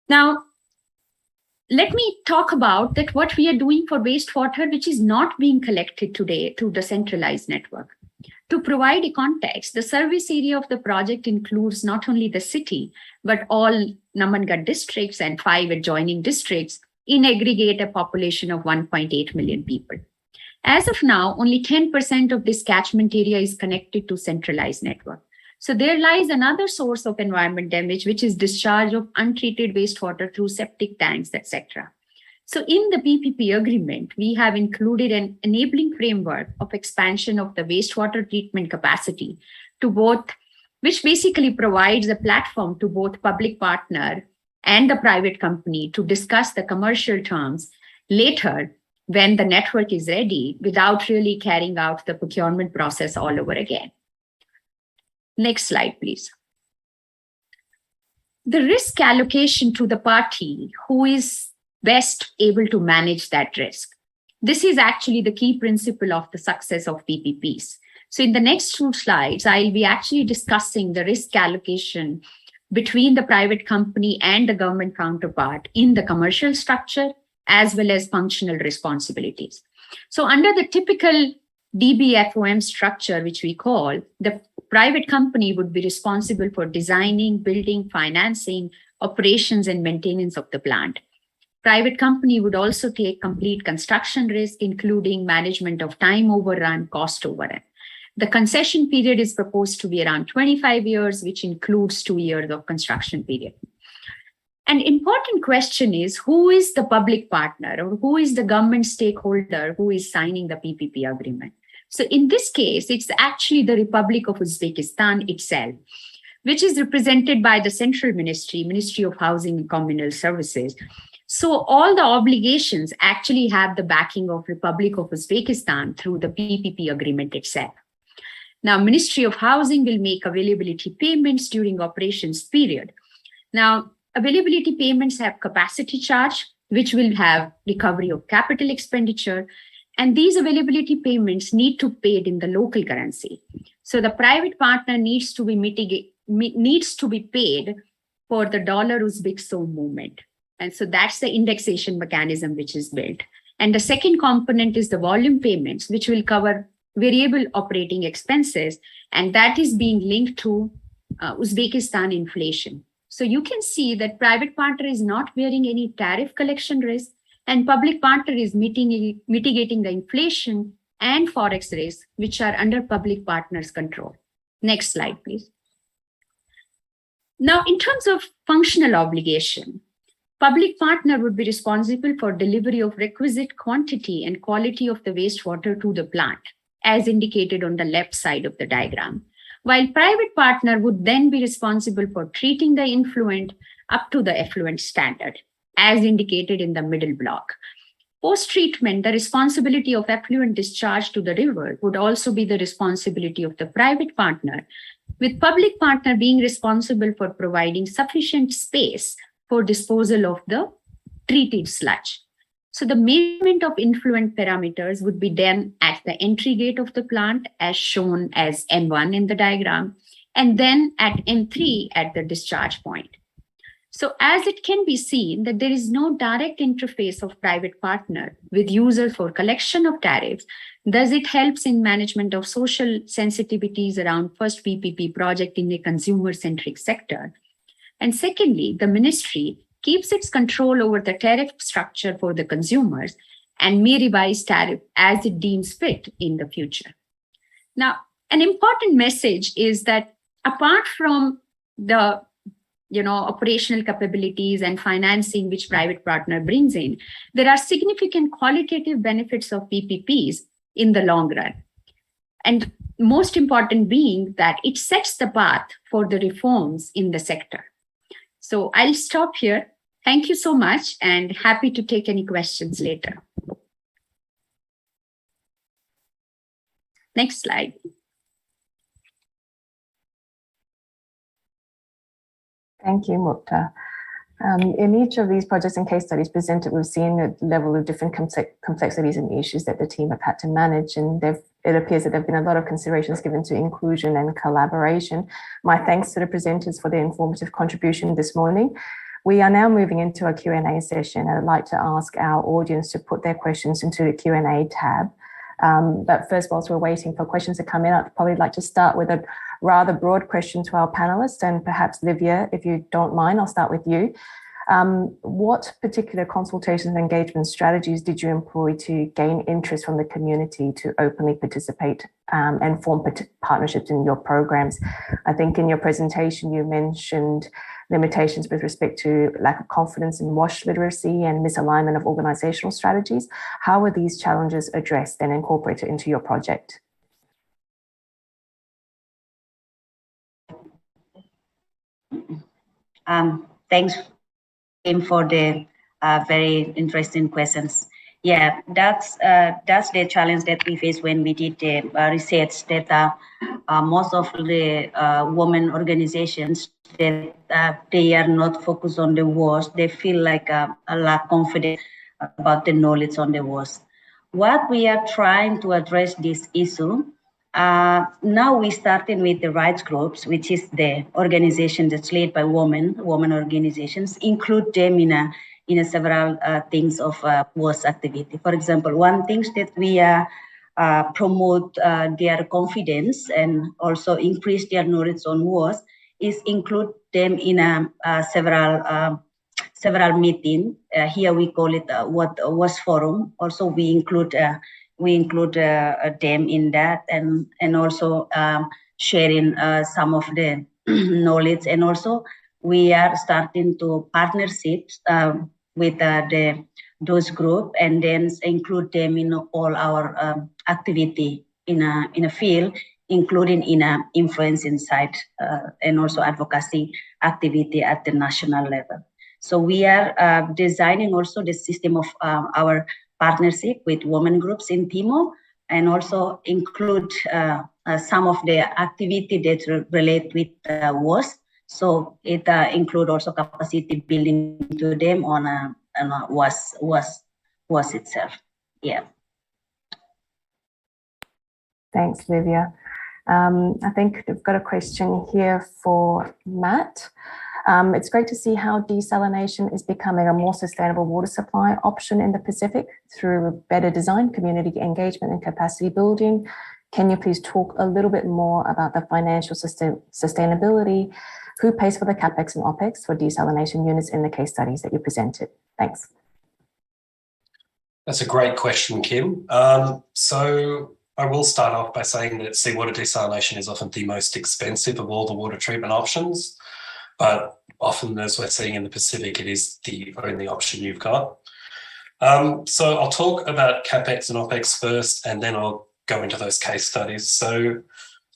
F: Now, let me talk about that what we are doing for wastewater, which is not being collected today through the centralized network. To provide a context, the service area of the project includes not only the city, but all Namangarh districts and 5 adjoining districts, in aggregate a population of 1.8 million people. As of now, only 10% of this catchment area is connected to centralized network. So there lies another source of environment damage, which is discharge of untreated wastewater through septic tanks, etc. So in the PPP agreement, we have included an enabling framework of expansion of the wastewater treatment capacity to both, which basically provides a platform to both public partner and the private company to discuss the commercial terms later when the network is ready without really carrying out the procurement process all over again. Next slide, please. The risk allocation to the party who is best able to manage that risk. This is actually the key principle of the success of PPPs. So in the next 2 slides, I'll be actually discussing the risk allocation between the private company and the government counterpart in the commercial structure, as well as functional responsibilities. So under the typical DBFOM structure, which we call, the private company would be responsible for designing, building, financing, operations, and maintenance of the plant. Private company would also take complete construction risk, including management of time overrun, cost overrun. The concession period is proposed to be around 25 years, which includes 2 years of construction period. An important question is, who is the public partner or who is the government stakeholder who is signing the PPP agreement? So in this case, it's actually the Republic of Uzbekistan itself, which is represented by the Central Ministry, Ministry of Housing and Communal Services. So all the obligations actually have the backing of Republic of Uzbekistan through the PPP agreement itself. Now, Ministry of Housing will make availability payments during operations period. Now, availability payments have capacity charge, which will have recovery of capital expenditure. And these availability payments need to be paid in the local currency. So the private partner needs to be paid for the dollar Uzbek som movement. And so that's the indexation mechanism which is built. And the second component is the volume payments, which will cover variable operating expenses, and that is being linked to Uzbekistan inflation. So you can see that private partner is not bearing any tariff collection risk, and public partner is mitigating the inflation and forex risk, which are under public partner's control. Next slide, please. Now, in terms of functional obligation, public partner would be responsible for delivery of requisite quantity and quality of the wastewater to the plant, as indicated on the left side of the diagram, while private partner would then be responsible for treating the effluent up to the effluent standard, as indicated in the middle block. Post-treatment, the responsibility of effluent discharge to the river would also be the responsibility of the private partner, with public partner being responsible for providing sufficient space for disposal of the treated sludge. So the measurement of influent parameters would be done at the entry gate of the plant, as shown as N1 in the diagram, and then at N3 at the discharge point. So as it can be seen that there is no direct interface of private partner with user for collection of tariffs, thus it helps in management of social sensitivities around first PPP project in a consumer-centric sector. And secondly, the ministry keeps its control over the tariff structure for the consumers and may revise tariff as it deems fit in the future. Now, an important message is that apart from the operational capabilities and financing which private partner brings in, there are significant qualitative benefits of PPPs in the long run. And most important being that it sets the path for the reforms in the sector. So I'll stop here. Thank you so much and happy to take any questions later. Next slide.
A: Thank you, Mukta. In each of these projects and case studies presented, we've seen a level of different complexities and issues that the team have had to manage, and it appears that there have been a lot of considerations given to inclusion and collaboration. My thanks to the presenters for their informative contribution this morning. We are now moving into a Q&A session, and I'd like to ask our audience to put their questions into the Q&A tab. But first, whilst we're waiting for questions to come in, I'd probably like to start with a rather broad question to our panelists, and perhaps Livia, if you don't mind, I'll start with you. What particular consultations and engagement strategies did you employ to gain interest from the community to openly participate and form partnerships in your programs? I think in your presentation, you mentioned limitations with respect to lack of confidence in WASH literacy and misalignment of organizational strategies. How were these challenges addressed and incorporated into your project?
B: Thanks, Kim, for the very interesting questions. Yeah, that's the challenge that we face when we did the research that most of the women organizations that they are not focused on the WASH. They feel like a lack of confidence about the knowledge on the WASH. What we are trying to address this issue. Now we started with the rights groups, which is the organization that's led by women organizations, include them in a several things of WASH activity. For example, one thing that we promote their confidence and also increase their knowledge on WASH is include them in several meetings. Here we call it WASH forum. Also, we include them in that, and also sharing some of the knowledge. And also we are starting to partnerships with those group, and then include them in all our activity in a field, including in influence inside and also advocacy activity at the national level. So we are designing also the system of our partnership with women groups in Timor, and also include some of the activity that relate with WASH. So it include also capacity building to them on WASH itself. Yeah.
A: Thanks, Livia. I think we've got a question here for Matt. It's great to see how desalination is becoming a more sustainable water supply option in the Pacific through better design, community engagement and capacity building. Can you please talk a little bit more about the financial sustainability? Who pays for the CapEx and OpEx for desalination units in the case studies that you presented? Thanks.
E: That's a great question, Kim. So I will start off by saying that seawater desalination is often the most expensive of all the water treatment options. But often, as we're seeing in the Pacific, it is the only option you've got. So I'll talk about CapEx and OpEx first, and then I'll go into those case studies. So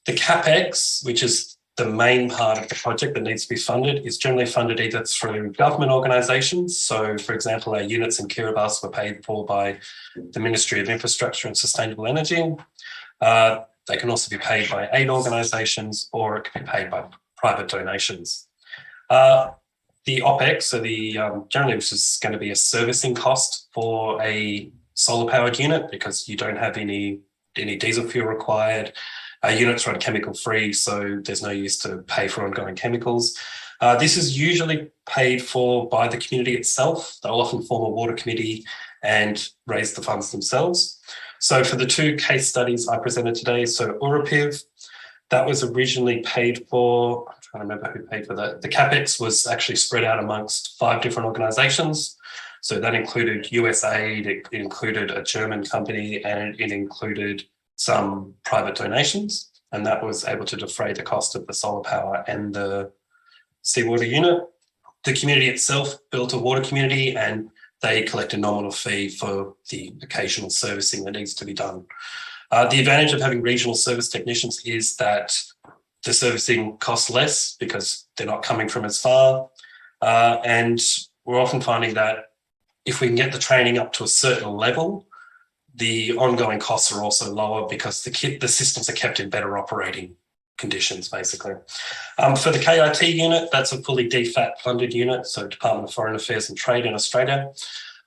E: the CapEx, which is the main part of the project that needs to be funded, is generally funded either through government organisations. So, for example, our units in Kiribati were paid for by the Ministry of Infrastructure and Sustainable Energy. They can also be paid by aid organisations, or it can be paid by private donations. the OPEX, so the generally which is going to be a servicing cost for a solar powered unit, because you don't have any diesel fuel required. Units run chemical free, so there's no use to pay for ongoing chemicals. This is usually paid for by the community itself. They'll often form a water committee and raise the funds themselves. So for the two case studies I presented today, so Urapiv, that was originally paid for, I'm trying to remember who paid for that. The CapEx was actually spread out amongst 5 different organizations. So that included USAID, it included a German company, and it included some private donations. And that was able to defray the cost of the solar power and the seawater unit. The community itself built a water community, and they collect a nominal fee for the occasional servicing that needs to be done. The advantage of having regional service technicians is that the servicing costs less because they're not coming from as far. And we're often finding that if we can get the training up to a certain level, the ongoing costs are also lower because the systems are kept in better operating conditions, basically. For the KIT unit, that's a fully DFAT funded unit, so Department of Foreign Affairs and Trade in Australia,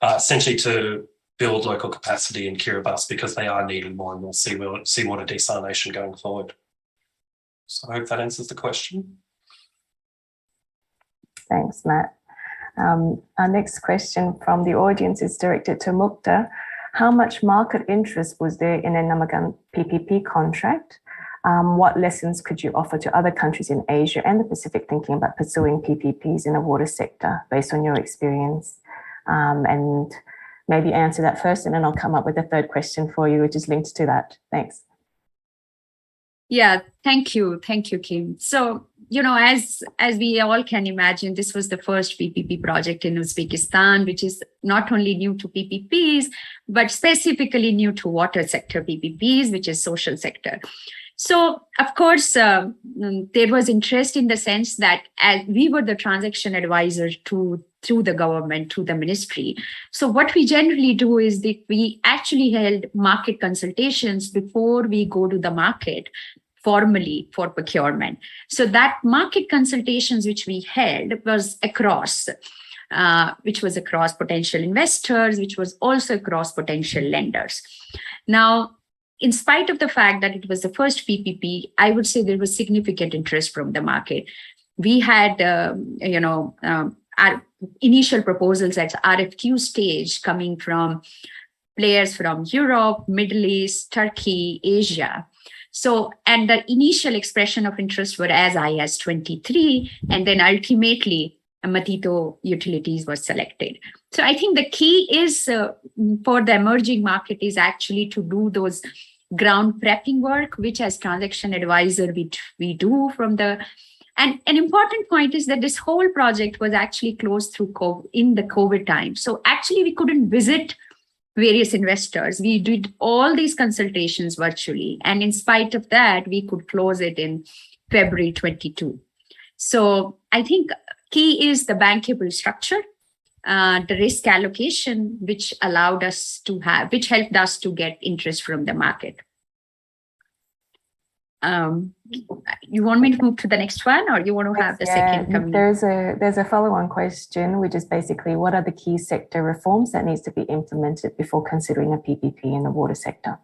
E: essentially to build local capacity in Kiribati because they are needing more and more seawater desalination going forward. So I hope that answers the question.
A: Thanks, Matt. Our next question from the audience is directed to Mukta. How much market interest was there in a Namagan PPP contract? What lessons could you offer to other countries in Asia and the Pacific thinking about pursuing PPPs in the water sector based on your experience? And maybe answer that first, and then I'll come up with a third question for you, which is linked to that. Thanks.
F: Yeah, thank you. Thank you, Kim. So, as we all can imagine, this was the first PPP project in Uzbekistan, which is not only new to PPPs, but specifically new to water sector PPPs, which is social sector. So, of course, there was interest in the sense that as we were the transaction advisor through the government, through the ministry. So what we generally do is that we actually held market consultations before we go to the market formally for procurement. So that market consultations which we held was across potential investors, which was also across potential lenders. Now, in spite of the fact that it was the first PPP, I would say there was significant interest from the market. We had, our initial proposals at RFQ stage coming from players from Europe, Middle East, Turkey, Asia. So, and the initial expression of interest were as high as 23, and then ultimately Matito Utilities was selected. So I think the key is for the emerging market is actually to do those ground prepping work, which as transaction advisor we do from the. And an important point is that this whole project was actually closed through COVID, in the COVID time. So actually we couldn't visit various investors. We did all these consultations virtually. And in spite of that, we could close it in February 22. So I think key is the bankable structure, the risk allocation, which helped us to get interest from the market. You want me to move to the next one, or you want to have the second coming?
A: There's a follow-on question, which is basically what are the key sector reforms that needs to be implemented before considering a PPP in the water sector?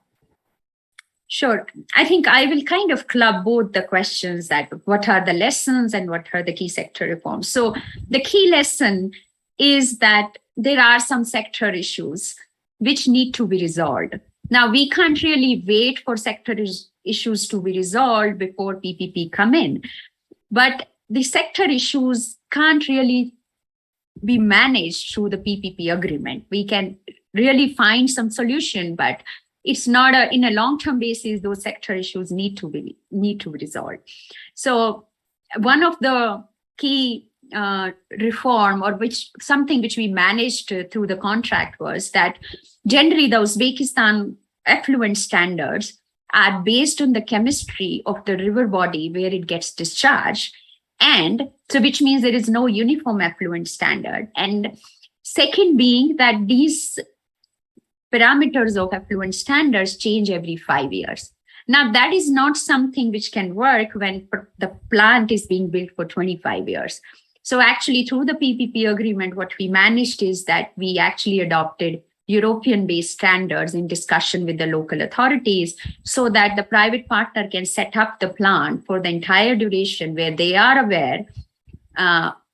F: Sure. I think I will kind of club both the questions, that what are the lessons and what are the key sector reforms. So the key lesson is that there are some sector issues which need to be resolved. Now, we can't really wait for sector issues to be resolved before PPP come in, but the sector issues can't really be managed through the PPP agreement. We can really find some solution, but it's not in a long-term basis, those sector issues need to be resolved. So one of the key reform, or something which we managed through the contract, was that generally the Uzbekistan effluent standards are based on the chemistry of the river body where it gets discharged. And so which means there is no uniform effluent standard. And second being that these parameters of effluent standards change every 5 years. Now, that is not something which can work when the plant is being built for 25 years. So actually, through the PPP agreement, what we managed is that we actually adopted European-based standards in discussion with the local authorities so that the private partner can set up the plan for the entire duration where they are aware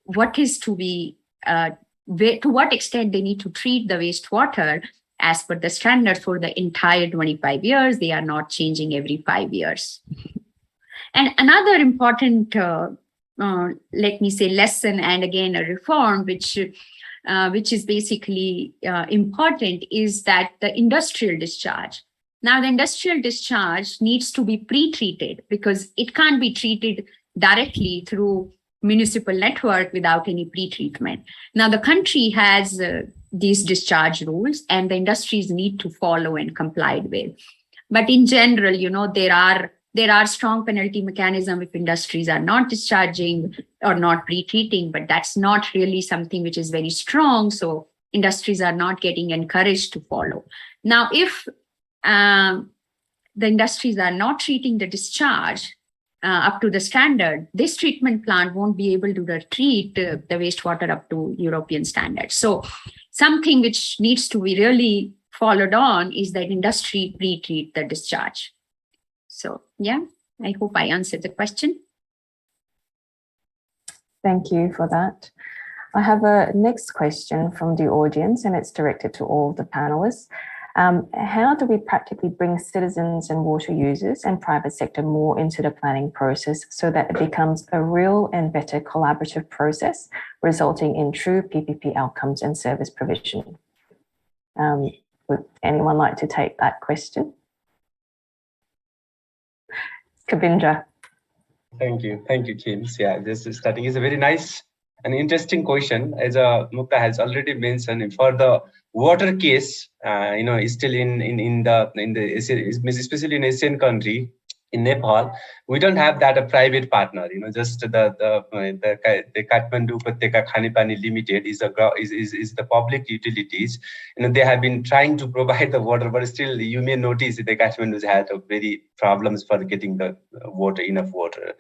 F: what is to be, to what extent they need to treat the wastewater as per the standard for the entire 25 years. They are not changing every 5 years. And another important, let me say, lesson, and again, a reform, which is basically important, is that the industrial discharge. Now, the industrial discharge needs to be pre-treated because it can't be treated directly through municipal network without any pre-treatment. Now, the country has these discharge rules and the industries need to follow and comply with. But in general, there are strong penalty mechanisms if industries are not discharging or not pre-treating, but that's not really something which is very strong. So industries are not getting encouraged to follow. Now, if the industries are not treating the discharge up to the standard, this treatment plant won't be able to treat the wastewater up to European standards. So something which needs to be really followed on is that industry pre-treat the discharge. So yeah, I hope I answered the question.
A: Thank you for that. I have a next question from the audience, and it's directed to all the panelists. How do we practically bring citizens and water users and private sector more into the planning process so that it becomes a real and better collaborative process, resulting in true PPP outcomes and service provision? Would anyone like to take that question? Kavindra.
C: Thank you, Kim. Yeah, this is starting is a very nice and interesting question. As Mukta has already mentioned, for the water case, is still in the especially in Asian country, in Nepal, we don't have that a private partner. Just the Kathmandu Upateka Khane Pani Limited is the public utilities. They have been trying to provide the water, but still you may notice the Kathmandu had very problems for getting the water, enough water.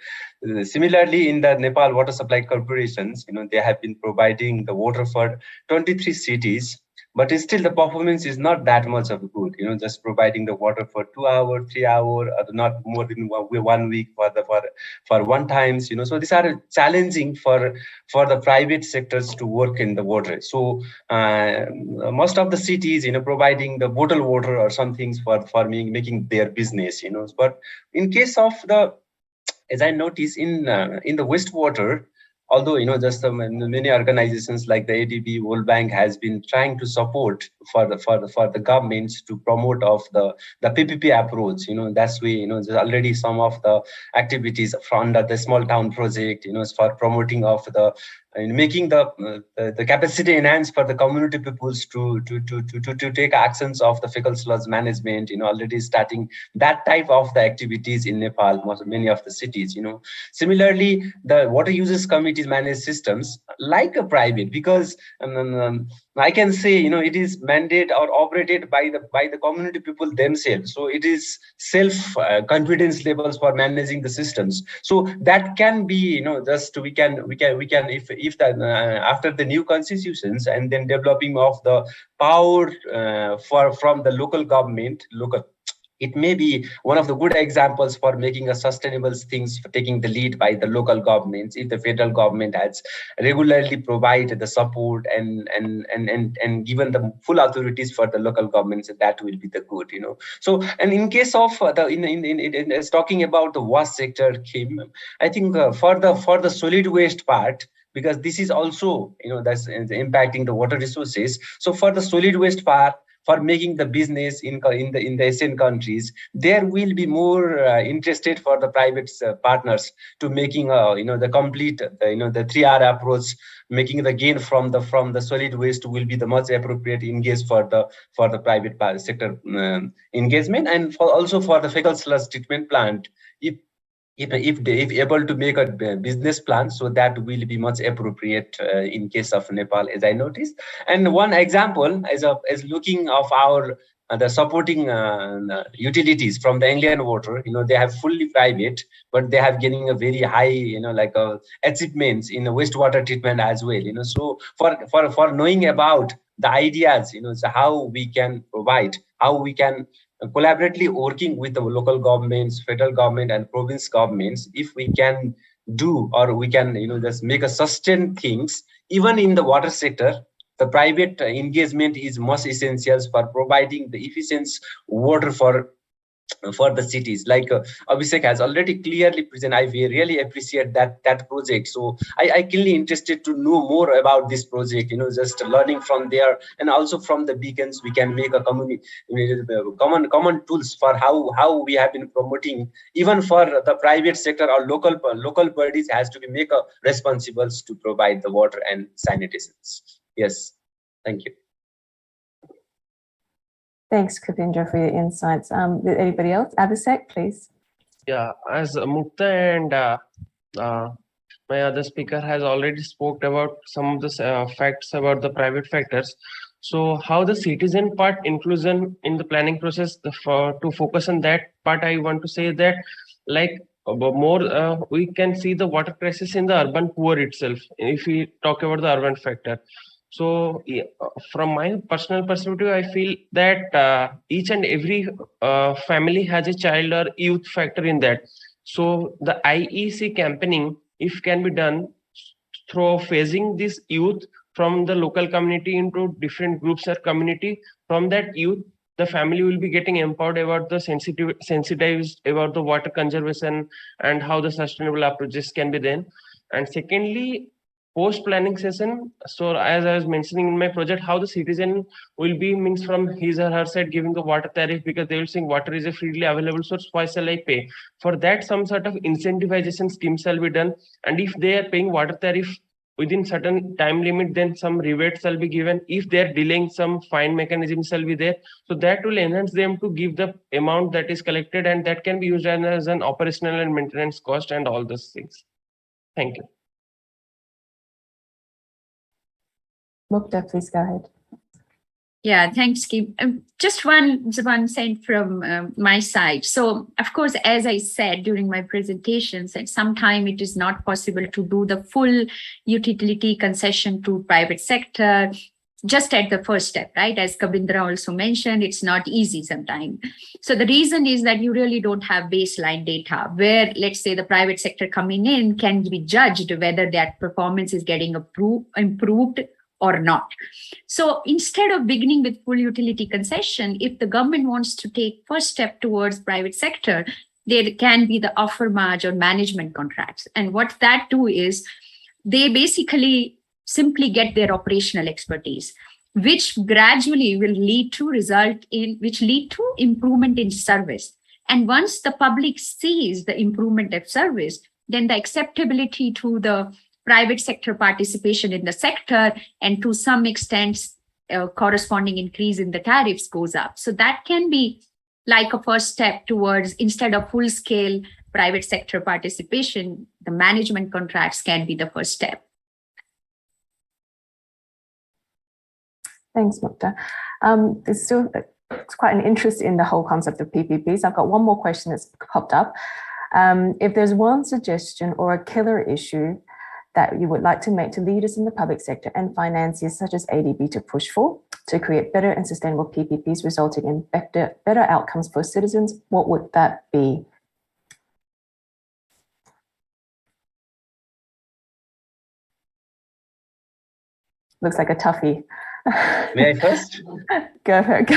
C: Similarly, in the Nepal Water Supply Corporations, they have been providing the water for 23 cities. But still, the performance is not that much of good. Just providing the water for 2 hours, 3 hours, or not more than 1 week for one times. So these are challenging for the private sectors to work in the water. So most of the cities, providing the bottled water or some things for making their business. But in case of as I notice in the wastewater. Although just many organizations like the ADB, World Bank has been trying to support for the governments to promote of the PPP approach. That's way. There's already some of the activities from the small town project. For promoting of the making the capacity enhanced for the community peoples to take actions of the fecal sludge management. Already starting that type of the activities in Nepal, many of the cities. Similarly, the water users committees manage systems like a private, because I can say it is mandated or operated by the community people themselves. So it is self confidence levels for managing the systems. So that can be just we can if that after the new constitutions and then developing of the power from the local government, it may be one of the good examples for making a sustainable things, for taking the lead by the local governments. If the federal government has regularly provided the support and given the full authorities for the local governments, that will be the good. So, and in case of in talking about the waste sector, Kim, I think for the solid waste part, because this is also that's impacting the water resources. So for the solid waste part, for making the business in the Asian countries, there will be more interested for the private partners to making the complete the 3R approach, making the gain from the solid waste will be the much appropriate engage for the private sector engagement, and also for the fecal sludge treatment plant. If able to make a business plan, so that will be much appropriate in case of Nepal, as I noticed. And one example as looking of our the supporting utilities from the Anglian water, they have fully private, but they have getting a very high, like achievements in the wastewater treatment as well. So for knowing about the ideas, so how we can provide, how we can collaboratively working with the local governments, federal government, and province governments, if we can do, or we can, just make a sustain things, even in the water sector. The private engagement is most essential for providing the efficient water for the cities. Like Abhishek has already clearly presented, I really appreciate that project. So I keenly interested to know more about this project, just learning from there, and also from the beacons we can make a community, common tools for how we have been promoting, even for the private sector or local bodies has to be make a responsibles to provide the water and sanitation. Yes, thank you.
A: Thanks, Kavindra, for your insights. Anybody else? Abhishek, please.
D: Yeah, as Mukta and my other speaker has already spoke about some of the facts about the private factors. So how the citizen part inclusion in the planning process, to focus on that part, I want to say that like more we can see the water crisis in the urban poor itself if we talk about the urban factor. So from my personal perspective, I feel that each and every family has a child or youth factor in that. So the IEC campaigning, if can be done through phasing this youth from the local community into different groups or community, from that youth, the family will be getting empowered about the sensitized about the water conservation and how the sustainable approaches can be done. And secondly, post planning session, so as I was mentioning in my project, how the citizen will be means from his or her side giving the water tariff, because they will think water is a freely available source, why shall I pay for that? Some sort of incentivization scheme shall be done, and if they are paying water tariff within certain time limit, then some rebate shall be given. If they are delaying, some fine mechanism shall be there, so that will enhance them to give the amount that is collected, and that can be used as an operational and maintenance cost and all those things. Thank you.
A: Mukta, please go ahead.
F: Yeah, thanks, Kim. Just one cent from my side. So, of course, as I said during my presentations, that sometimes it is not possible to do the full utility concession to private sector just at the first step, right? As Kavindra also mentioned, it's not easy sometimes. So the reason is that you really don't have baseline data where, let's say, the private sector coming in can be judged whether that performance is getting improved or not. So instead of beginning with full utility concession, if the government wants to take first step towards private sector, there can be the offer margin or management contracts. And what that do is they basically simply get their operational expertise, which gradually will lead to improvement in service. And once the public sees the improvement of service, then the acceptability to the private sector participation in the sector, and to some extent corresponding increase in the tariffs goes up. So that can be like a first step towards, instead of full scale private sector participation, the management contracts can be the first step.
A: Thanks, Mukta. There's still quite an interest in the whole concept of PPPs. I've got one more question that's popped up. If there's one suggestion or a killer issue that you would like to make to leaders in the public sector and financiers such as ADB to push for to create better and sustainable PPPs resulting in better outcomes for citizens, what would that be? Looks like a toughie.
C: May I first?
A: Go for it.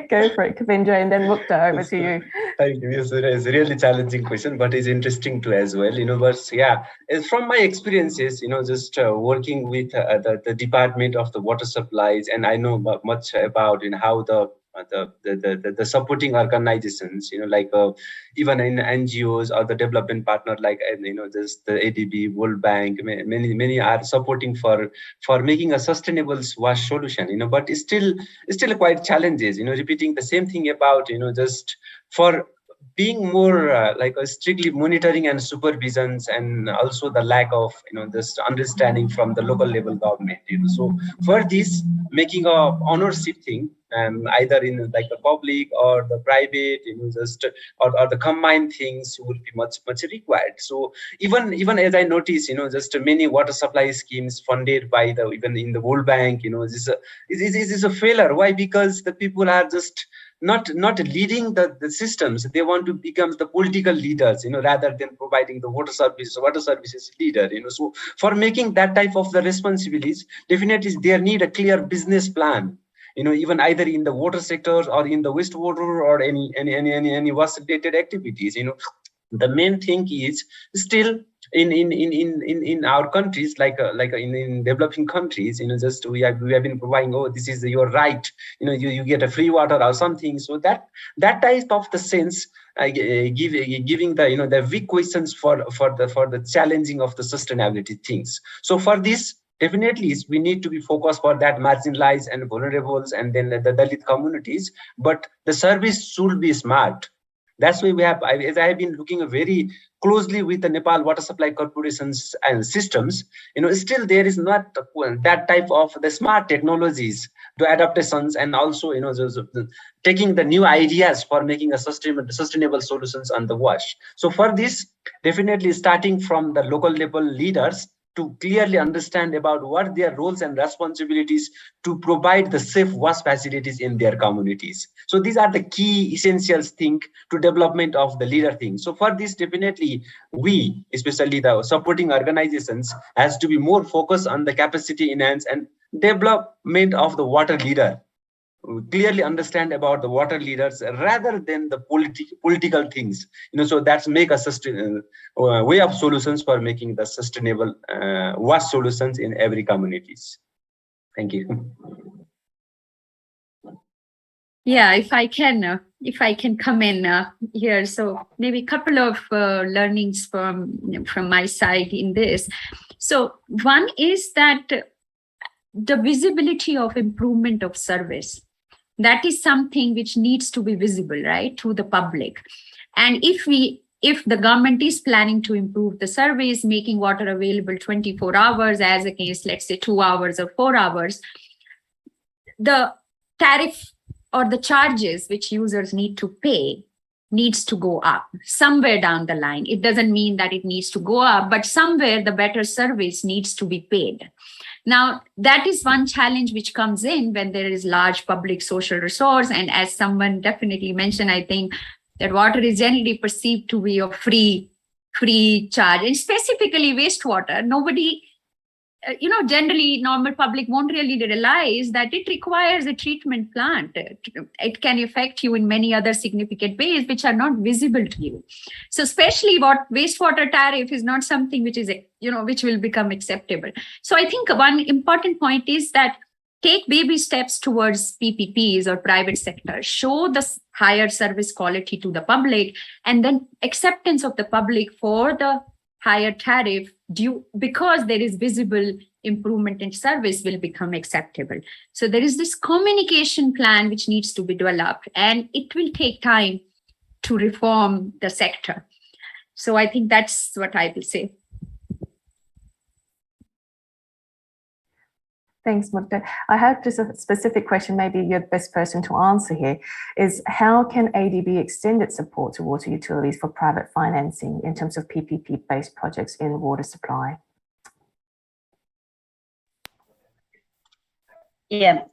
A: Go for it, Kavindra, and then Mukta, over to you.
C: Thank you. It's a really challenging question, but it's interesting too as well. But yeah, from my experiences, just working with the Department of the Water Supplies, and I know much about how the supporting organizations, like even in NGOs or the development partner, like just the ADB, World Bank, many are supporting for making a sustainable wash solution. But it's still quite challenges. Repeating the same thing about just for being more like strictly monitoring and supervisions, and also the lack of this understanding from the local level government. So for this, making a ownership thing, either in like the public or the private, just or the combined things will be much required. So even as I notice, just many water supply schemes funded by the even in the World Bank, this is a failure. Why? Because the people are just not leading the systems. They want to become the political leaders, rather than providing the water services leader. So for making that type of the responsibilities, definitely there need a clear business plan. Even either in the water sectors or in the wastewater or any water related activities. The main thing is still in our countries, like in developing countries, just we have been providing, oh, this is your right, you get a free water or something. So that type of the sense giving the the weak questions for the challenging of the sustainability things. So for this, definitely we need to be focused for that marginalized and vulnerables, and then the Dalit communities, but the service should be smart. That's why as I have been looking very closely with the Nepal Water Supply Corporations and systems, still there is not that type of the smart technologies to adaptations, and also, taking the new ideas for making a sustainable solutions on the wash. So for this, definitely starting from the local level leaders to clearly understand about what their roles and responsibilities to provide the safe wash facilities in their communities. So these are the key essentials thing to development of the leader thing. So for this, definitely we, especially the supporting organizations, has to be more focused on the capacity enhance and development of the water leader. Clearly understand about the water leaders rather than the political things. So that's make a sustainable way of solutions for making the sustainable wash solutions in every communities. Thank you.
F: Yeah, if I can come in here, so maybe a couple of learnings from my side in this. So one is that the visibility of improvement of service, that is something which needs to be visible, right, to the public. And if the government is planning to improve the service, making water available 24 hours as against, let's say, 2 hours or 4 hours, the tariff or the charges which users need to pay needs to go up somewhere down the line. It doesn't mean that it needs to go up, but somewhere the better service needs to be paid. Now, that is one challenge which comes in when there is large public social resource. And as someone definitely mentioned, I think that water is generally perceived to be a free charge, and specifically wastewater. Nobody, generally normal public won't really realize that it requires a treatment plant. It can affect you in many other significant ways which are not visible to you. So especially what wastewater tariff is not something which is, which will become acceptable. So I think one important point is that take baby steps towards PPPs or private sector, show the higher service quality to the public, and then acceptance of the public for the higher tariff because there is visible improvement in service will become acceptable. So there is this communication plan which needs to be developed, and it will take time to reform the sector. So I think that's what I will say.
A: Thanks, Mukta. I have just a specific question, maybe you're the best person to answer here, is how can ADB extend its support to water utilities for private financing in terms of PPP-based projects in water supply?
B: Yeah,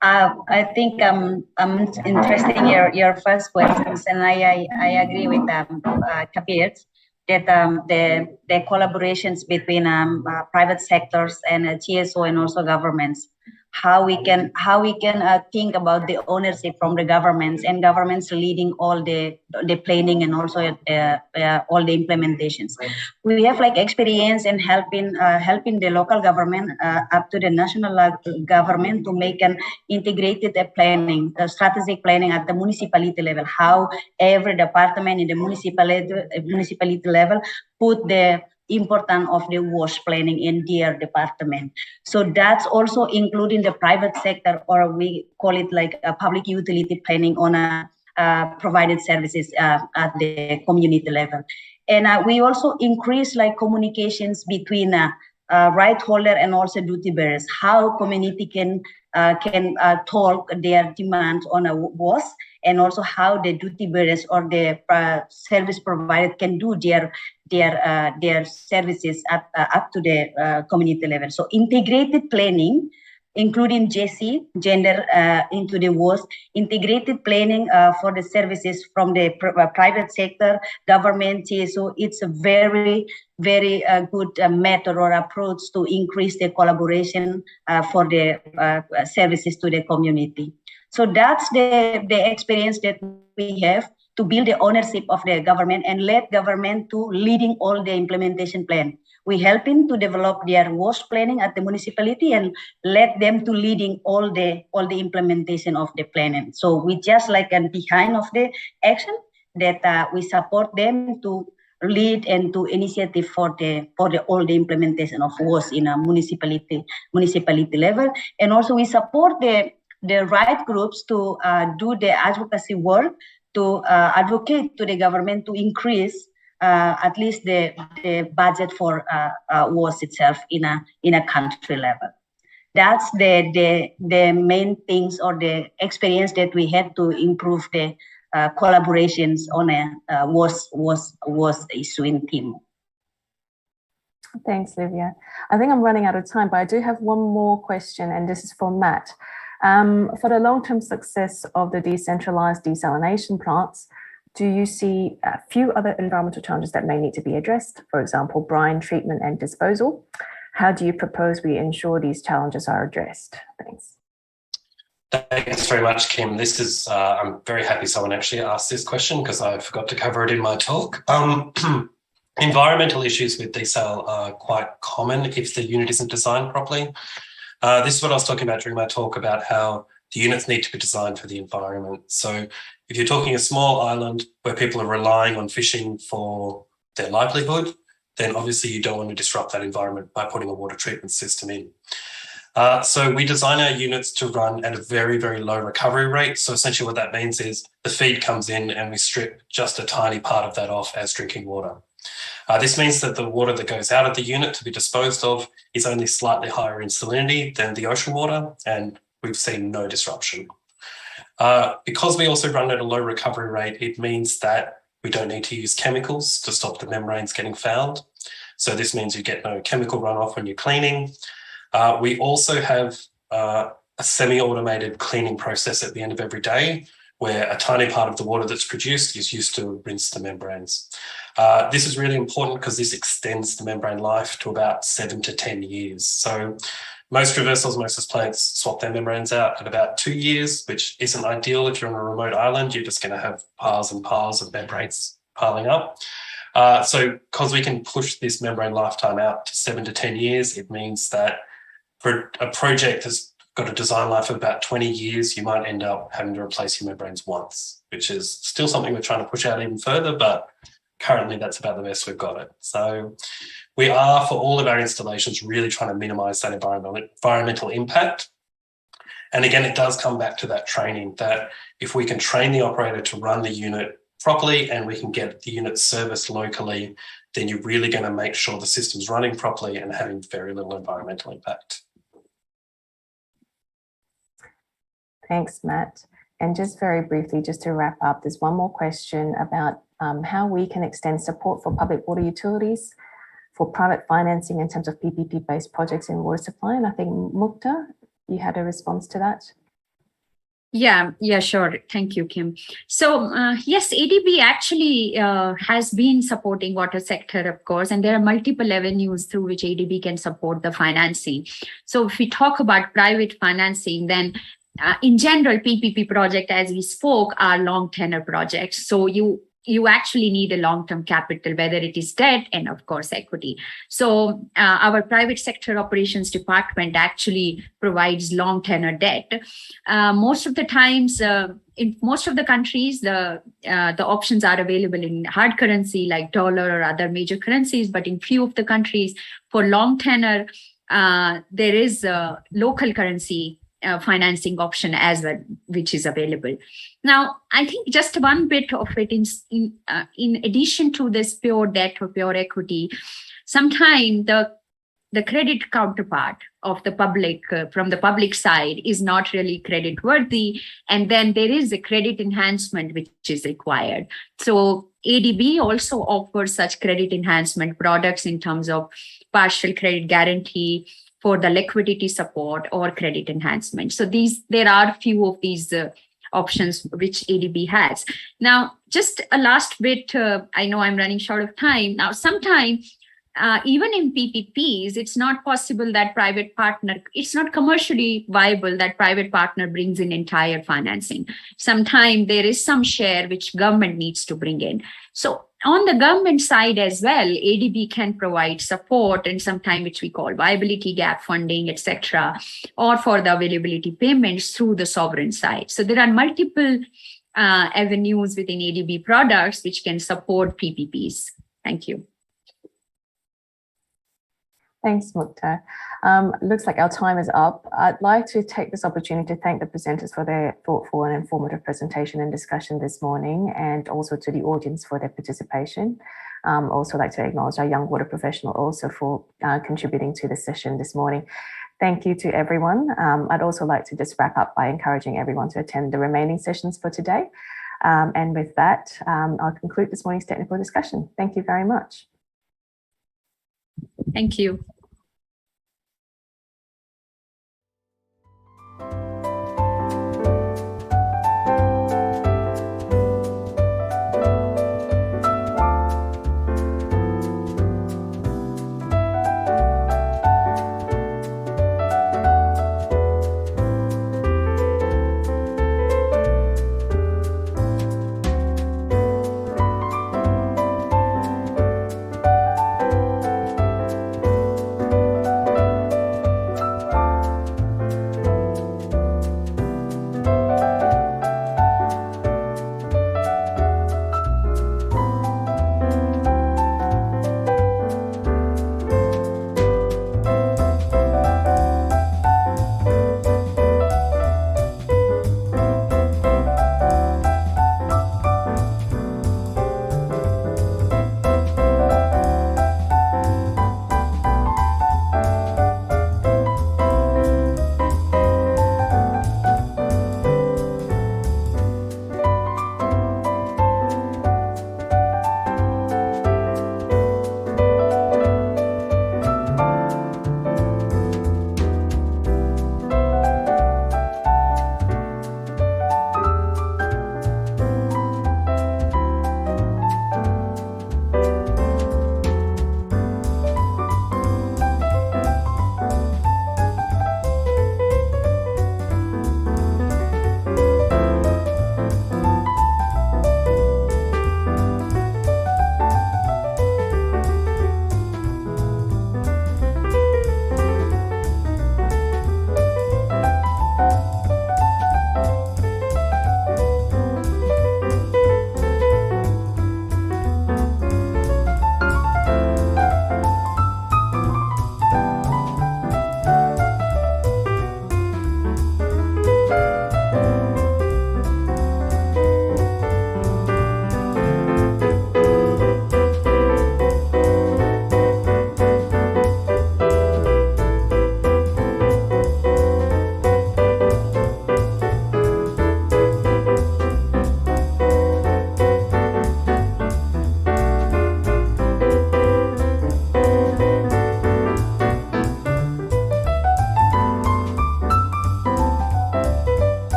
B: I think I'm interested in your first questions, and I agree with Kabir that the collaborations between private sectors and TSO and also governments, how we can think about the ownership from the governments, and governments leading all the planning and also all the implementations. We have like experience in helping the local government up to the national government to make an integrated planning, strategic planning at the municipality level. How every department in the municipality level put the importance of the wash planning in their department. So that's also including the private sector, or we call it like a public utility planning on a provided services at the community level. And we also increase like communications between right holder and also duty bearers, how community can talk their demands on a WOS, and also how the duty bearers or the service provider can do their services up to the community level. So integrated planning, including GESI, gender into the WOS, integrated planning for the services from the private sector, government, TSO. It's a very, very good method or approach to increase the collaboration for the services to the community. So that's the experience that we have to build the ownership of the government and let government to leading all the implementation plan. We helping to develop their WOS planning at the municipality and let them to leading all the implementation of the planning. So we just like behind of the action that we support them to lead and to initiative for all the implementation of WOS in a municipality level. And also we support the right groups to do the advocacy work to advocate to the government to increase at least the budget for WOS itself in a country level. That's the main things or the experience that we had to improve the collaborations on a WOS issue in Timor.
A: Thanks, Livia. I think I'm running out of time, but I do have one more question, and this is for Matt. For the long-term success of the decentralized desalination plants, do you see a few other environmental challenges that may need to be addressed? For example, brine treatment and disposal. How do you propose we ensure these challenges are addressed? Thanks.
E: Thanks very much, Kim. This is, I'm very happy someone actually asked this question because I forgot to cover it in my talk. Environmental issues with desal are quite common if the unit isn't designed properly. This is what I was talking about during my talk about how the units need to be designed for the environment. So if you're talking a small island where people are relying on fishing for their livelihood, then obviously you don't want to disrupt that environment by putting a water treatment system in. So we design our units to run at a very, very low recovery rate. So essentially what that means is the feed comes in and we strip just a tiny part of that off as drinking water. This means that the water that goes out of the unit to be disposed of is only slightly higher in salinity than the ocean water, and we've seen no disruption. Because we also run at a low recovery rate, it means that we don't need to use chemicals to stop the membranes getting fouled. So this means you get no chemical runoff when you're cleaning. We also have a semi-automated cleaning process at the end of every day where a tiny part of the water that's produced is used to rinse the membranes. This is really important because this extends the membrane life to about 7 to 10 years. So most reverse osmosis plants swap their membranes out at about 2 years, which isn't ideal if you're on a remote island. You're just going to have piles and piles of membranes piling up. So because we can push this membrane lifetime out to 7 to 10 years, it means that for a project that's got a design life of about 20 years, you might end up having to replace your membranes once, which is still something we're trying to push out even further, but currently that's about the best we've got it. So we are, for all of our installations, really trying to minimise that environmental impact. And again, it does come back to that training, that if we can train the operator to run the unit properly and we can get the unit serviced locally, then you're really going to make sure the system's running properly and having very little environmental impact.
A: Thanks, Matt. And just very briefly, just to wrap up, there's one more question about how we can extend support for public water utilities for private financing in terms of PPP-based projects in water supply. And I think, Mukta, you had a response to that.
F: Yeah, sure. Thank you, Kim. So yes, ADB actually has been supporting water sector, of course, and there are multiple avenues through which ADB can support the financing. So if we talk about private financing, then in general, PPP project, as we spoke, are long tenor projects. So you actually need a long-term capital, whether it is debt and of course equity. So our private sector operations department actually provides long tenor debt. Most of the times, in most of the countries, the options are available in hard currency like dollar or other major currencies, but in few of the countries for long tenor, there is a local currency financing option as well, which is available. Now, I think just one bit of it in addition to this pure debt or pure equity, sometimes the credit counterpart of the public from the public side is not really credit worthy, and then there is a credit enhancement which is required. So ADB also offers such credit enhancement products in terms of partial credit guarantee for the liquidity support or credit enhancement. So there are few of these options which ADB has. Now, just a last bit, I know I'm running short of time. Now, sometimes even in PPPs, it's not possible that it's not commercially viable that private partner brings in entire financing. Sometimes there is some share which government needs to bring in. So on the government side as well, ADB can provide support and sometimes which we call viability gap funding, etc., or for the availability payments through the sovereign side. So there are multiple avenues within ADB products which can support PPPs. Thank you.
A: Thanks, Mukta. Looks like our time is up. I'd like to take this opportunity to thank the presenters for their thoughtful and informative presentation and discussion this morning, and also to the audience for their participation. Also like to acknowledge our young water professional also for contributing to the session this morning. Thank you to everyone. I'd also like to just wrap up by encouraging everyone to attend the remaining sessions for today. And with that, I'll conclude this morning's technical discussion. Thank you very much.
F: Thank you.